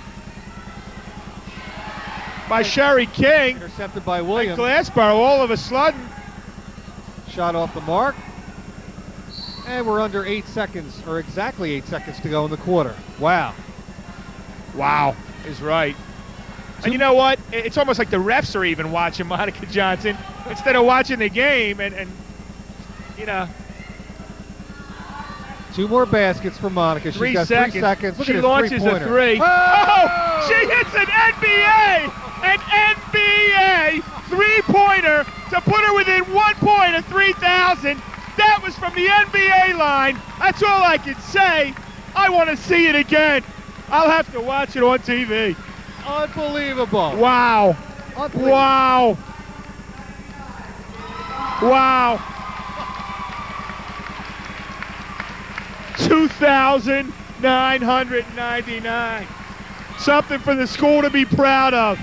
by Sherry King. Intercepted by Williams. And Glassboro all of a sudden. Shot off the mark. And we're under 8 seconds, or exactly 8 seconds to go in the quarter. Wow. Wow is right. And you know what? It's almost like the refs are even watching Monica Johnson instead of watching the game. And you know. 2 more baskets for Monica. She's got 3 seconds. Look she at launches a 3. Oh! She hits an NBA three-pointer to put her within 1 point of 3,000. That was from the NBA line. That's all I can say. I want to see it again. I'll have to watch it on TV. Unbelievable. Wow. Unbelievable. Wow. Wow. 2,999. Something for the school to be proud of.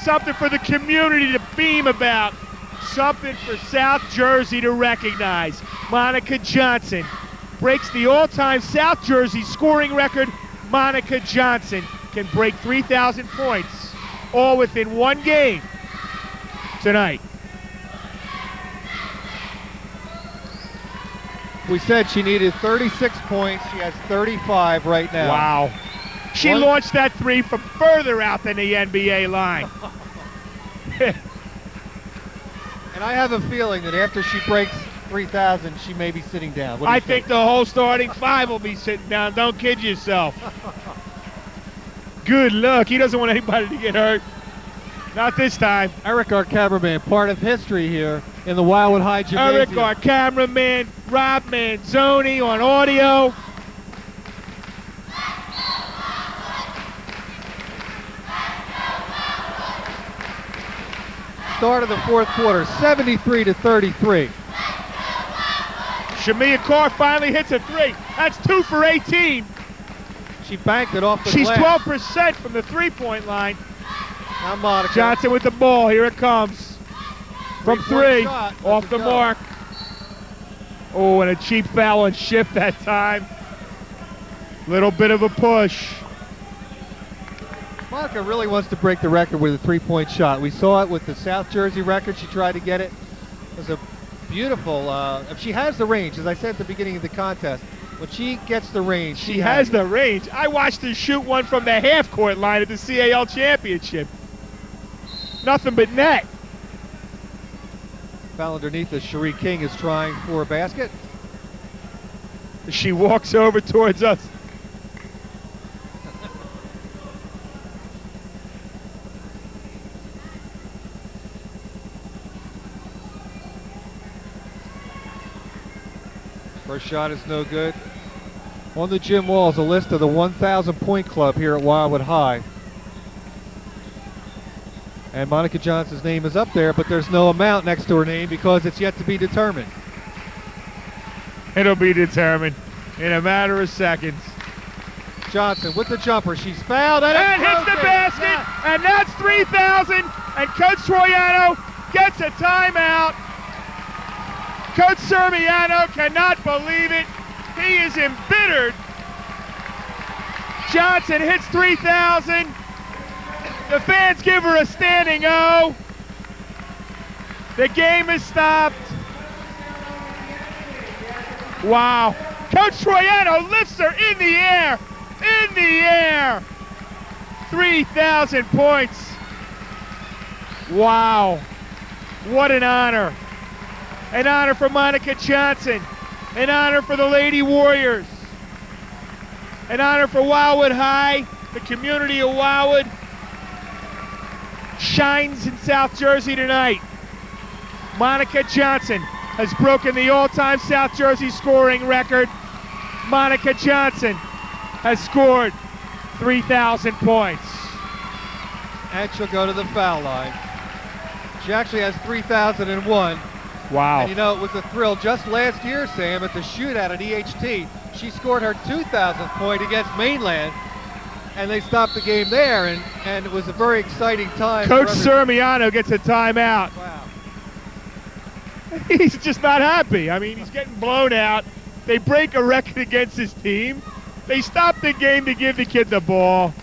Something for the community to beam about. Something for South Jersey to recognize. Monica Johnson breaks the all-time South Jersey scoring record. Monica Johnson can break 3,000 points all within 1 game tonight. We said she needed 36 points. She has 35 right now. Wow. She launched that 3 from further out than the NBA line. And I have a feeling that after she breaks 3,000, she may be sitting down. What do you I think the whole starting five will be sitting down. Don't kid yourself. Good luck. He doesn't want anybody to get hurt. Not this time. Eric, our cameraman, part of history here in the Wildwood High Gymnasium. Eric, our cameraman, Rob Manzoni on audio. Start of the fourth quarter, 73-33. Shamia Carr finally hits a three. That's 2 for 18. She banked it off the She's glass. 12% from the three-point line. Now Monica. Johnson with the ball. Here it comes. From three. Shot. Off the mark. Oh, and a cheap foul on Shift that time. Little bit of a push. Monica really wants to break the record with a three-point shot. We saw it with the South Jersey record. She tried to get it. It was a beautiful, if she has the range, as I said at the beginning of the contest, when she gets the range, she has the range. I watched her shoot one from the half-court line at the CAL championship. Nothing but net. Foul underneath as Cherie King is trying for a basket. She walks over towards us. First shot is no good. On the gym wall is a list of the 1,000 point club here at Wildwood High. And Monica Johnson's name is up there, but there's no amount next to her name because it's yet to be determined. It'll be determined in a matter of seconds. Johnson with the jumper. She's fouled and hits the basket, yeah. And that's 3,000. And Coach Troiano gets a timeout. Coach Sermiano cannot believe it. He is embittered. Johnson hits 3,000. The fans give her a standing O. The game is stopped. Wow. Coach Troiano lifts her in the air. In the air. 3,000 points. Wow. What an honor. An honor for Monica Johnson. An honor for the Lady Warriors. An honor for Wildwood High, the community of Wildwood. Shines in South Jersey tonight. Monica Johnson has broken the all-time South Jersey scoring record. Monica Johnson has scored 3,000 points. And she'll go to the foul line. She actually has 3,001. Wow. And you know, it was a thrill. Just last year, Sam, at the shootout at EHT, she scored her 2,000th point against Mainland, and they stopped the game there, and it was a very exciting time. Coach Sermiano gets a timeout. Wow. He's just not happy. I mean, he's getting blown out. They break a record against his team. They stop the game to give the kid the ball.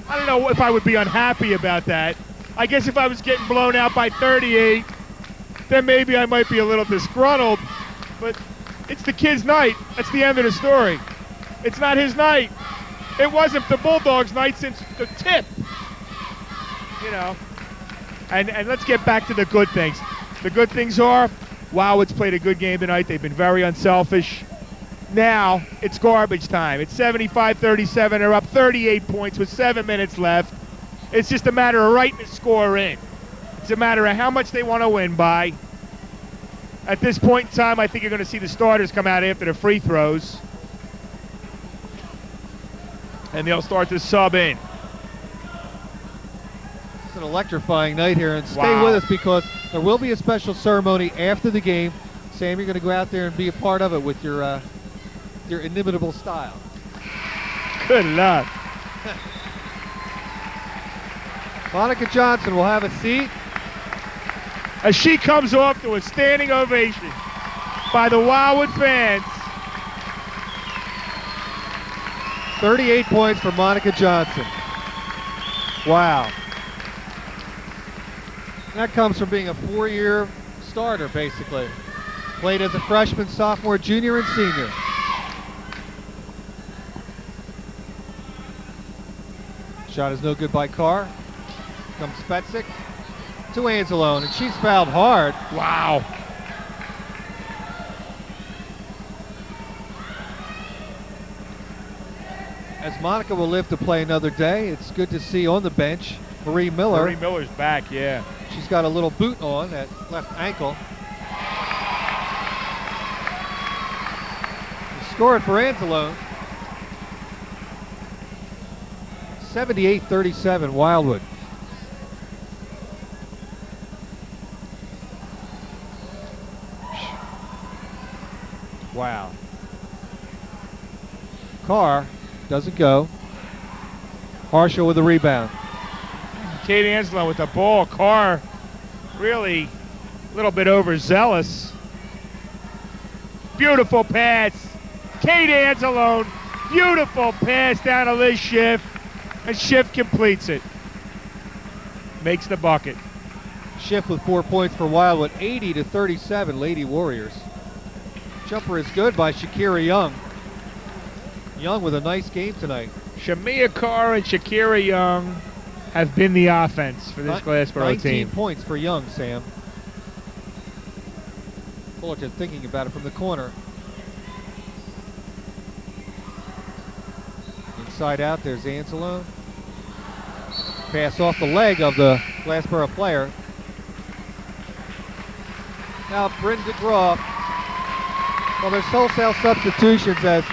I don't know if I would be unhappy about that. I guess if I was getting blown out by 38, then maybe I might be a little disgruntled, but it's the kid's night. That's the end of the story. It's not his night. It wasn't the Bulldogs' night since the tip. You know. And let's get back to the good things. The good things are, Wildwood's played a good game tonight. They've been very unselfish. Now, it's garbage time. It's 75-37. They're up 38 points with 7 minutes left. It's just a matter of writing the score in. It's a matter of how much they want to win by. At this point in time, I think you're going to see the starters come out after the free throws. And they'll start to sub in. It's an electrifying night here, and stay Wow. with us because there will be a special ceremony after the game. Sam, you're going to go out there and be a part of it with your inimitable style. Good luck. Monica Johnson will have a seat. As she comes off to a standing ovation by the Wildwood fans. 38 points for Monica Johnson. Wow. That comes from being a 4-year starter, basically. Played as a freshman, sophomore, junior, and senior. Shot is no good by Carr. Comes Spetzik to Anzalone, and she's fouled hard. Wow. As Monica will live to play another day, it's good to see on the bench Marie Miller. Marie Miller's back, yeah. She's got a little boot on at left ankle. Scored for Anzalone. 78-37 Wildwood. Wow. Carr doesn't go. Harshaw with the rebound. Kate Anzalone with the ball. Carr really a little bit overzealous. Beautiful pass. Kate Anzalone. Beautiful pass down to Liz Schiff. And Schiff completes it. Makes the bucket. Schiff with 4 points for Wildwood. 80-37 Lady Warriors. Jumper is good by Shakira Young. Young with a nice game tonight. Shamia Carr and Shakira Young have been the offense for this Glassboro 19 team. points for Young, Sam. Fullerton thinking about it from the corner. Inside out, there's Anzalone. Pass off the leg of the Glassboro player. Now Bryn DeGraw. Well, there's wholesale substitutions as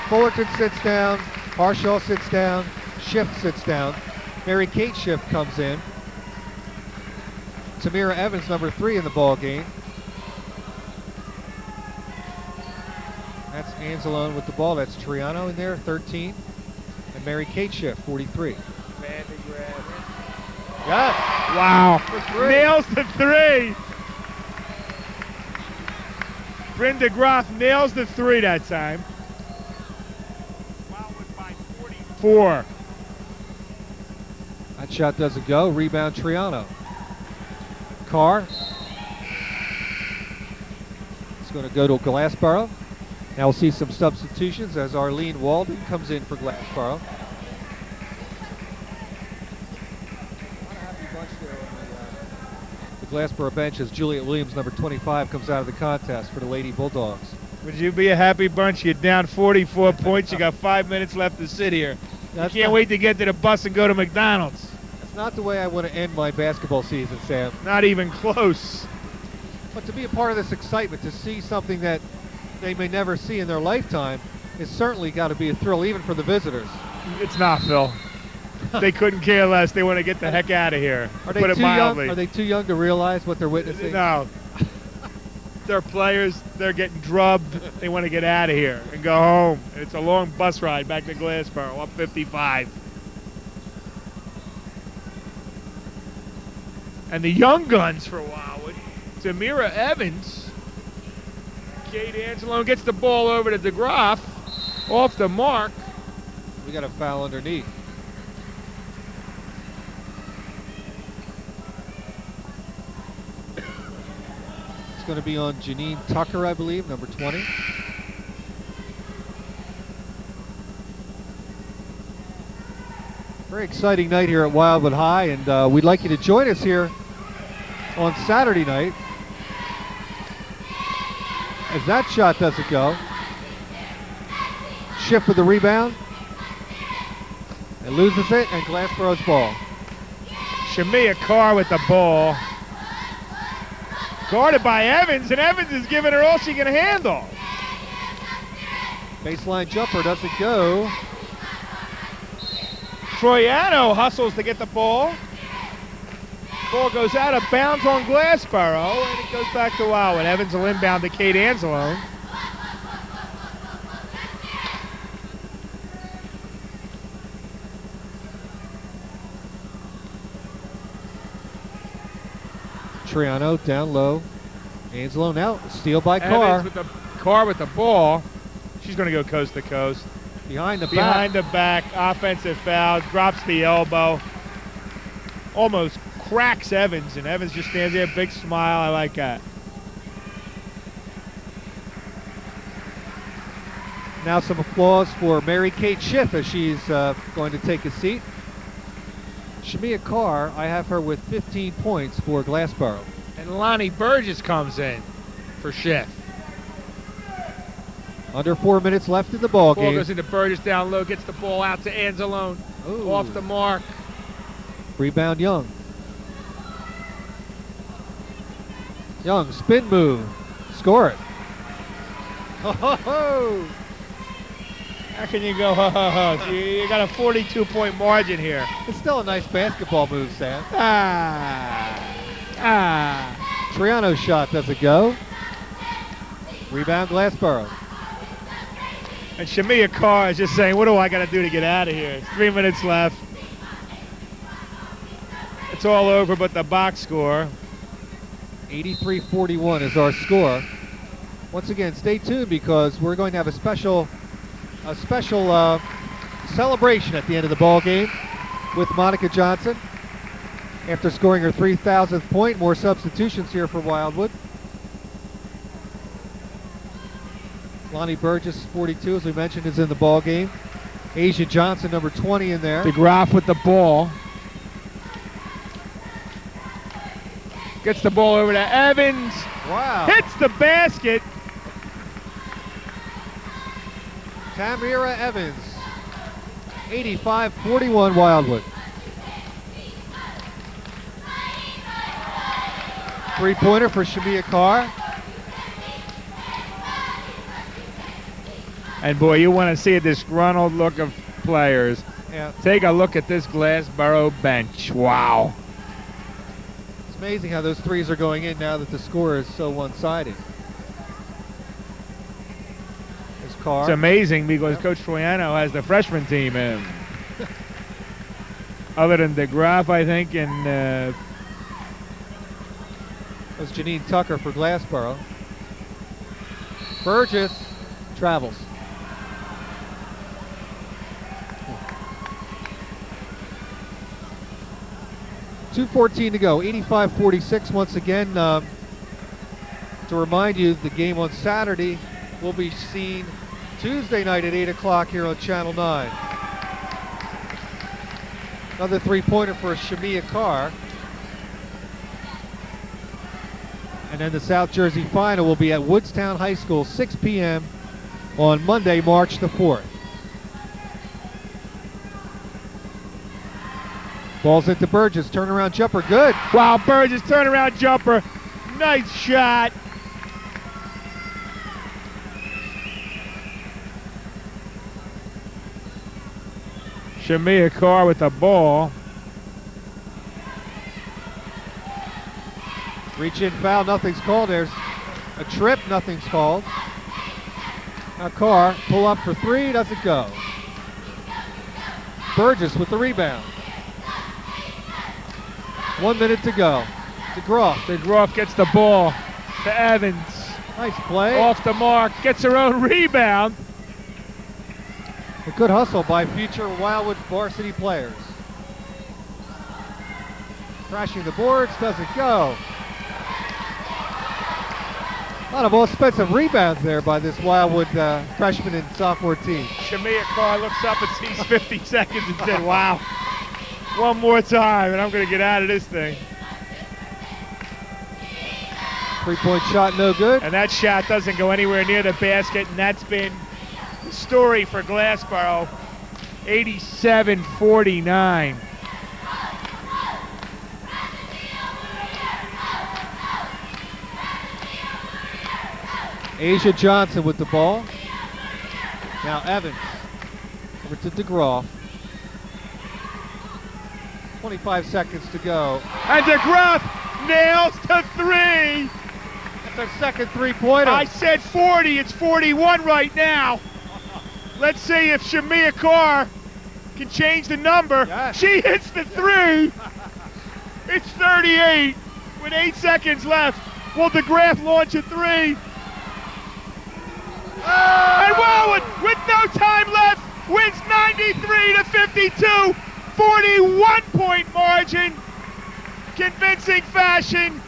Fullerton sits down, Harshaw sits down, Schiff sits down. Mary Kate Schiff comes in. Tamira Evans, number 3 in the ball game. That's Anzalone with the ball. That's Triano in there, 13. And Mary Kate Schiff, 43. Got it. Wow. For 3. Nails the 3. Brenda Groff nails the 3 that time. Wildwood by 44. That shot doesn't go. Rebound Triano. Carr. It's going to go to Glassboro. Now we'll see some substitutions as Arlene Walden comes in for Glassboro. The Glassboro bench as Juliet Williams, number 25, comes out of the contest for the Lady Bulldogs. Would you be a happy bunch? You're down 44 points. You got 5 minutes left to sit here. You can't wait to get to the bus and go to McDonald's. That's not the way I want to end my basketball season, Sam. Not even close. But to be a part of this excitement, to see something that they may never see in their lifetime, it's certainly got to be a thrill, even for the visitors. It's not, Phil. They couldn't care less. They want to get the heck out of here. Are they Put it too mildly. young? Are they too young to realize what they're witnessing? No. They're players. They're getting drubbed. They want to get out of here and go home. And it's a long bus ride back to Glassboro, up 55. And the young guns for Wildwood. Tamira Evans. Kate Anzalone gets the ball over to DeGraff. Off the mark. We got a foul underneath. It's going to be on Janine Tucker, I believe, number 20. Very exciting night here at Wildwood High, and we'd like you to join us here on Saturday night. As that shot doesn't go. Schiff with the rebound. And loses it, and Glassboro's ball. Shamia Carr with the ball. Guarded by Evans, and Evans is giving her all she can handle. Baseline jumper doesn't go. Troiano hustles to get the ball. Ball goes out of bounds on Glassboro, and it goes back to Wildwood. Evans will inbound to Kate Anzalone. Triano down low. Anzalone out. Steal by Carr. Evans with the Carr with the ball. She's going to go coast to coast. Behind the back. Behind the back. Offensive foul. Drops the elbow. Almost cracks Evans, and Evans just stands there, big smile. I like that. Now some applause for Mary Kate Schiff as she's going to take a seat. Shamia Carr, I have her with 15 points for Glassboro. And Lonnie Burgess comes in for Schiff. Under 4 minutes left in the ball Ball game. goes into Burgess down low, gets the ball out to Anzalone. Ooh. Off the mark. Rebound Young. Young, spin move. Score it. Ho, ho, ho. How can you go, ho, ho, ho? So you got a 42-point margin here. It's still a nice basketball move, Sam. Triano's shot doesn't go. Rebound Glassboro. And Shamia Carr is just saying, what do I got to do to get out of here? 3 minutes left. It's all over but the box score. 83-41 is our score. Once again, stay tuned because we're going to have a special celebration at the end of the ball game with Monica Johnson after scoring her 3,000th point. More substitutions here for Wildwood. Lonnie Burgess, 42, as we mentioned, is in the ball game. Asia Johnson, number 20, in there. DeGraff with the ball. Gets the ball over to Evans. Wow. Hits the basket. Tamira Evans, 85-41 Wildwood. Three-pointer for Shamia Carr. And boy, you want to see a disgruntled look of players. Yeah. Take a look at this Glassboro bench. Wow. It's amazing how those threes are going in now that the score is so one-sided. There's Carr. It's amazing because Coach Troiano has the freshman team in. Other than DeGraff, I think, and That was Janine Tucker for Glassboro. Burgess travels. .214 to go, 85-46 once again. To remind you, the game on Saturday will be seen Tuesday night at 8 o'clock here on Channel 9. Another three-pointer for Shamia Carr. And then the South Jersey final will be at Woodstown High School, 6 p.m. on Monday, March the 4th. Ball's into Burgess, turnaround jumper, good. wow, Burgess turnaround jumper. Nice shot. Shamia Carr with the ball. Reach in foul, nothing's called. There's a trip, nothing's called. Now Carr, pull up for three, doesn't go. Burgess with the rebound. 1 minute to go. DeGraff. DeGraff gets the ball to Evans. Nice play. Off the mark, gets her own rebound. A good hustle by future Wildwood varsity players. Crashing the boards, doesn't go. A lot of offensive rebounds there by this Wildwood freshman and sophomore team. Shamia Carr looks up and sees 50 seconds and said, wow, one more time and I'm going to get out of this thing. Three-point shot, no good. And that shot doesn't go anywhere near the basket, and that's been the story for Glassboro. 87-49. Asia Johnson with the ball. Now Evans over to DeGraff. 25 seconds to go. And DeGraff nails to three. That's our second three-pointer. I said 40, it's 41 right now. Let's see if Shamia Carr can change the number. Yes. She hits the three. It's 38 with 8 seconds left. Will DeGraff launch a three? And Wildwood, with no time left, wins 93-52, 41-point margin. Convincing fashion.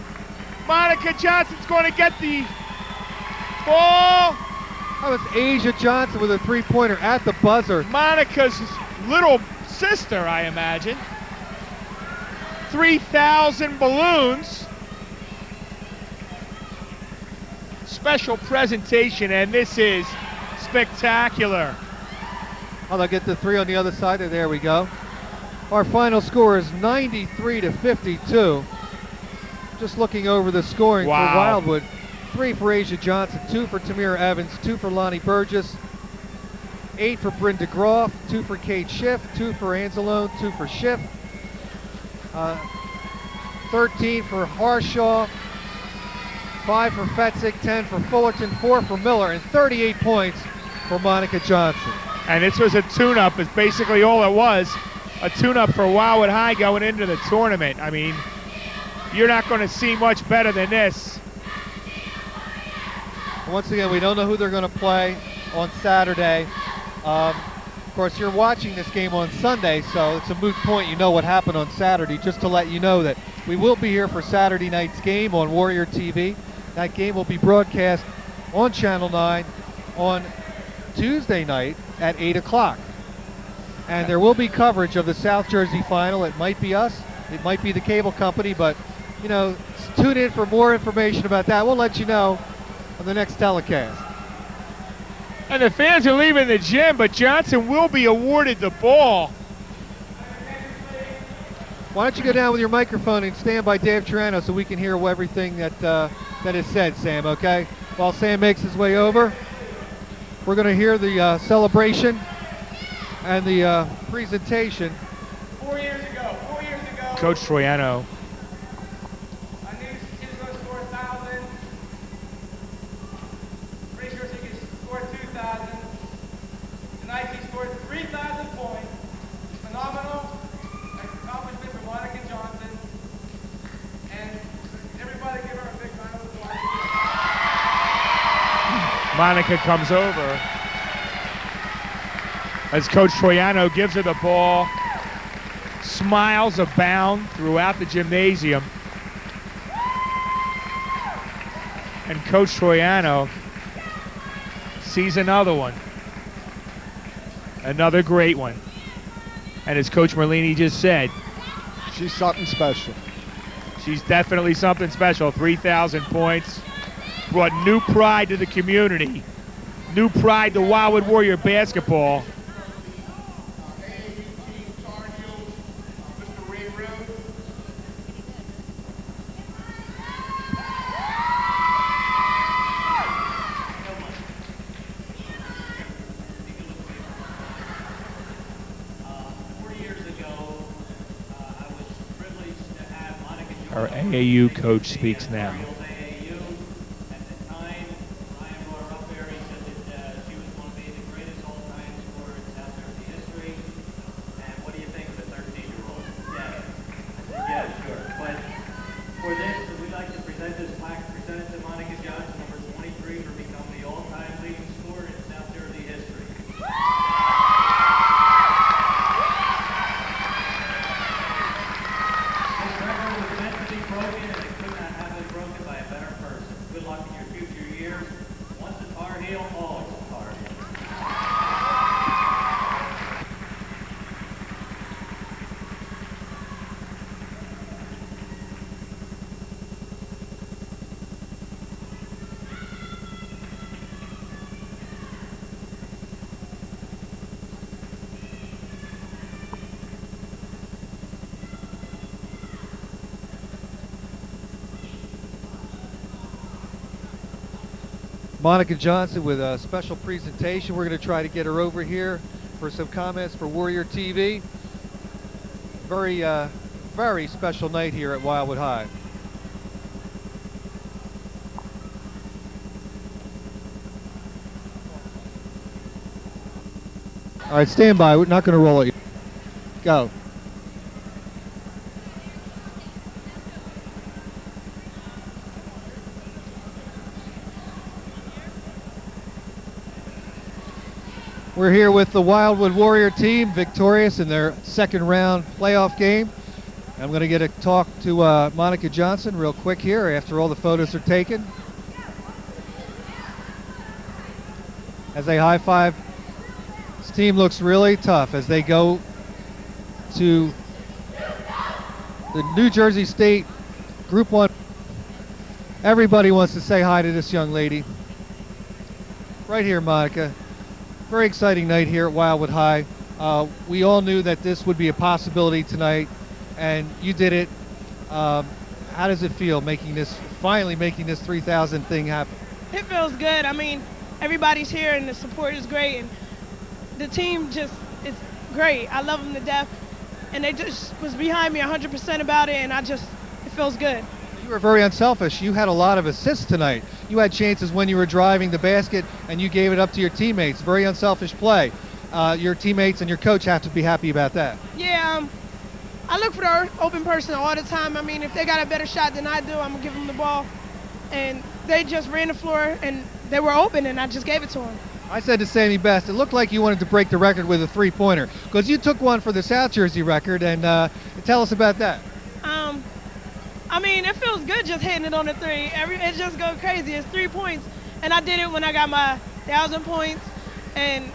Monica Johnson's going to get the ball. That was Asia Johnson with a three-pointer at the buzzer. Monica's little sister, I imagine. 3,000 balloons. Special presentation, and this is spectacular. Oh, they'll get the three on the other side. There we go. Our final score is 93-52. Just looking over the scoring for Wildwood. 3 for Asia Johnson, 2 for Tamira Evans, 2 for Lonnie Burgess, 8 for Brenda Groff, 2 for Kate Schiff, 2 for Anzalone, 2 for Schiff, 13 for Harshaw, 5 for Fetzik, 10 for Fullerton, 4 for Miller, and 38 points for Monica Johnson. And this was a tune-up, is basically all it was. A tune-up for Wildwood High going into the tournament. I mean, you're not going to see much better than this. Once again, we don't know who they're going to play on Saturday. Of course, you're watching this game on Sunday, so it's a moot point. You know what happened on Saturday. Just to let you know that we will be here for Saturday night's game on Warrior TV. That game will be broadcast on Channel 9 on Tuesday night at 8 o'clock. And there will be coverage of the South Jersey final. It might be us, it might be the cable company, but you know, tune in for more information about that. We'll let you know on the next telecast. And the fans are leaving the gym, but Johnson will be awarded the ball. Why don't you go down with your microphone and stand by Dave Turano so we can hear everything that that is said, Sam, okay? While Sam makes his way over, we're going to hear the celebration and the presentation. 4 years ago, Coach Troiano. I knew she was going to score 1,000. Pretty sure she could score 2,000. Tonight she scored 3,000 points. Phenomenal accomplishment for Monica Johnson. And everybody give her a big round of applause. Monica comes over as Coach Troiano gives her the ball. Smiles abound throughout the gymnasium. And Coach Troiano sees another one. Another great one. And as Coach Merlini just said, she's something special. She's definitely something special. 3,000 points. Brought new pride to the community. New pride to Wildwood Warrior basketball. Our AAU coach speaks now. Monica Johnson with a special presentation. We're going to try to get her over here for some comments for Warrior TV. Very, very special night here at Wildwood High. All right, stand by. We're not going to roll it. Go. We're here with the Wildwood Warrior team, victorious in their second round playoff game. I'm going to get a talk to Monica Johnson real quick here after all the photos are taken. As they high five, this team looks really tough as they go to the New Jersey State Group 1. Everybody wants to say hi to this young lady. Right here, Monica. Very exciting night here at Wildwood High. We all knew that this would be a possibility tonight, and you did it. How does it feel finally making this 3,000 thing happen? It feels good. I mean, everybody's here and the support is great, and the team just is great. I love them to death, and they just was behind me 100% about it, and it feels good. You were very unselfish. You had a lot of assists tonight. You had chances when you were driving the basket, and you gave it up to your teammates. Very unselfish play. Your teammates and your coach have to be happy about that. Yeah, I look for the open person all the time. I mean, if they got a better shot than I do, I'm going to give them the ball. And they just ran the floor, and they were open, and I just gave it to them. I said to Sammy Best, it looked like you wanted to break the record with a three-pointer, because you took one for the South Jersey record, and tell us about that. I mean, it feels good just hitting it on the three. It just goes crazy. It's 3 points, and I did it when I got my 1,000 points, and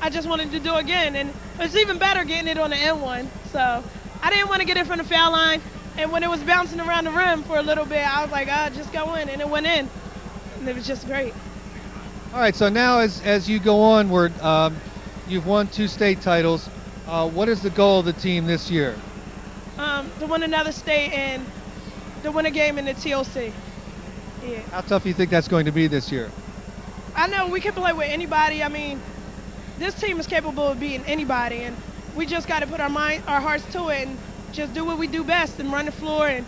I just wanted to do it again. And it's even better getting it on the end one. So I didn't want to get it from the foul line, and when it was bouncing around the rim for a little bit, I was like, just go in, and it went in, and it was just great. All right, so now as you go onward, you've won 2 state titles. What is the goal of the team this year? To win another state and to win a game in the TOC. Yeah. How tough do you think that's going to be this year? I know we can play with anybody. I mean, this team is capable of beating anybody, and we just got to put our hearts to it and just do what we do best and run the floor and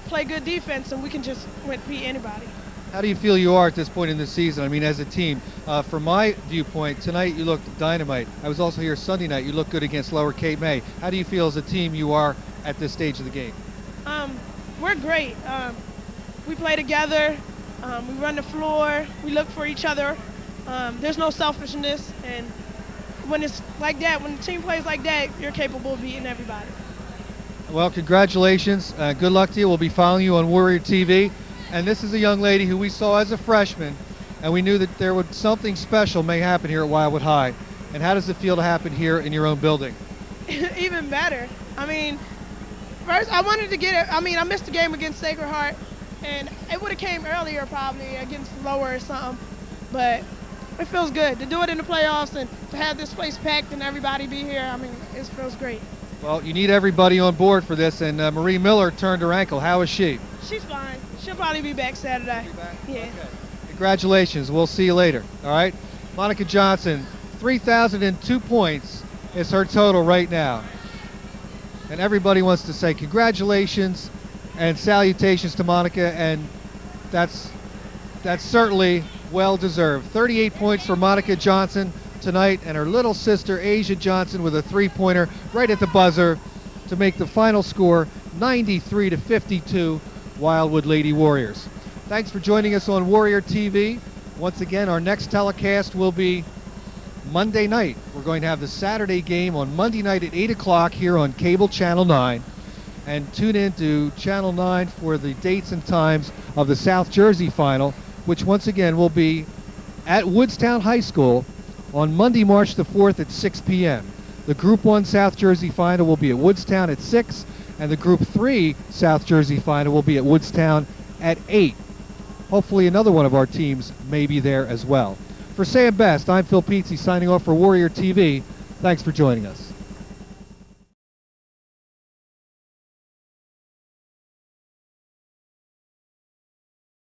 play good defense, and we can just beat anybody. How do you feel you are at this point in the season? I mean, as a team, from my viewpoint, tonight you looked dynamite. I was also here Sunday night. You looked good against Lower Cape May. How do you feel as a team you are at this stage of the game? We're great. We play together. We run the floor. We look for each other. There's no selfishness, and when it's like that, when the team plays like that, you're capable of beating everybody. Well, congratulations. Good luck to you. We'll be following you on Warrior TV. And this is a young lady who we saw as a freshman, and we knew that something special may happen here at Wildwood High. And how does it feel to happen here in your own building? Even better. I mean, first I wanted to get it. I mean, I missed the game against Sacred Heart, and it would have came earlier probably against Lower or something. But it feels good to do it in the playoffs and to have this place packed and everybody be here. I mean, it feels great. Well, you need everybody on board for this, and Marie Miller turned her ankle. How is she? She's fine. She'll probably be back Saturday. Yeah. Okay. Congratulations. We'll see you later. All right. Monica Johnson, 3,002 points is her total right now. And everybody wants to say congratulations and salutations to Monica, and that's certainly well deserved. 38 points for Monica Johnson tonight, and her little sister Asia Johnson with a three-pointer right at the buzzer to make the final score 93-52 Wildwood Lady Warriors. Thanks for joining us on Warrior TV. Once again, our next telecast will be Monday night. We're going to have the Saturday game on Monday night at 8 o'clock here on Cable Channel 9. And tune in to Channel 9 for the dates and times of the South Jersey final, which once again will be at Woodstown High School on Monday, March the 4th at 6 p.m. The Group 1 South Jersey final will be at Woodstown at 6, and the Group 3 South Jersey final will be at Woodstown at 8. Hopefully another one of our teams may be there as well. For Sam Best, I'm Phil Pizzi signing off for Warrior TV. Thanks for joining us.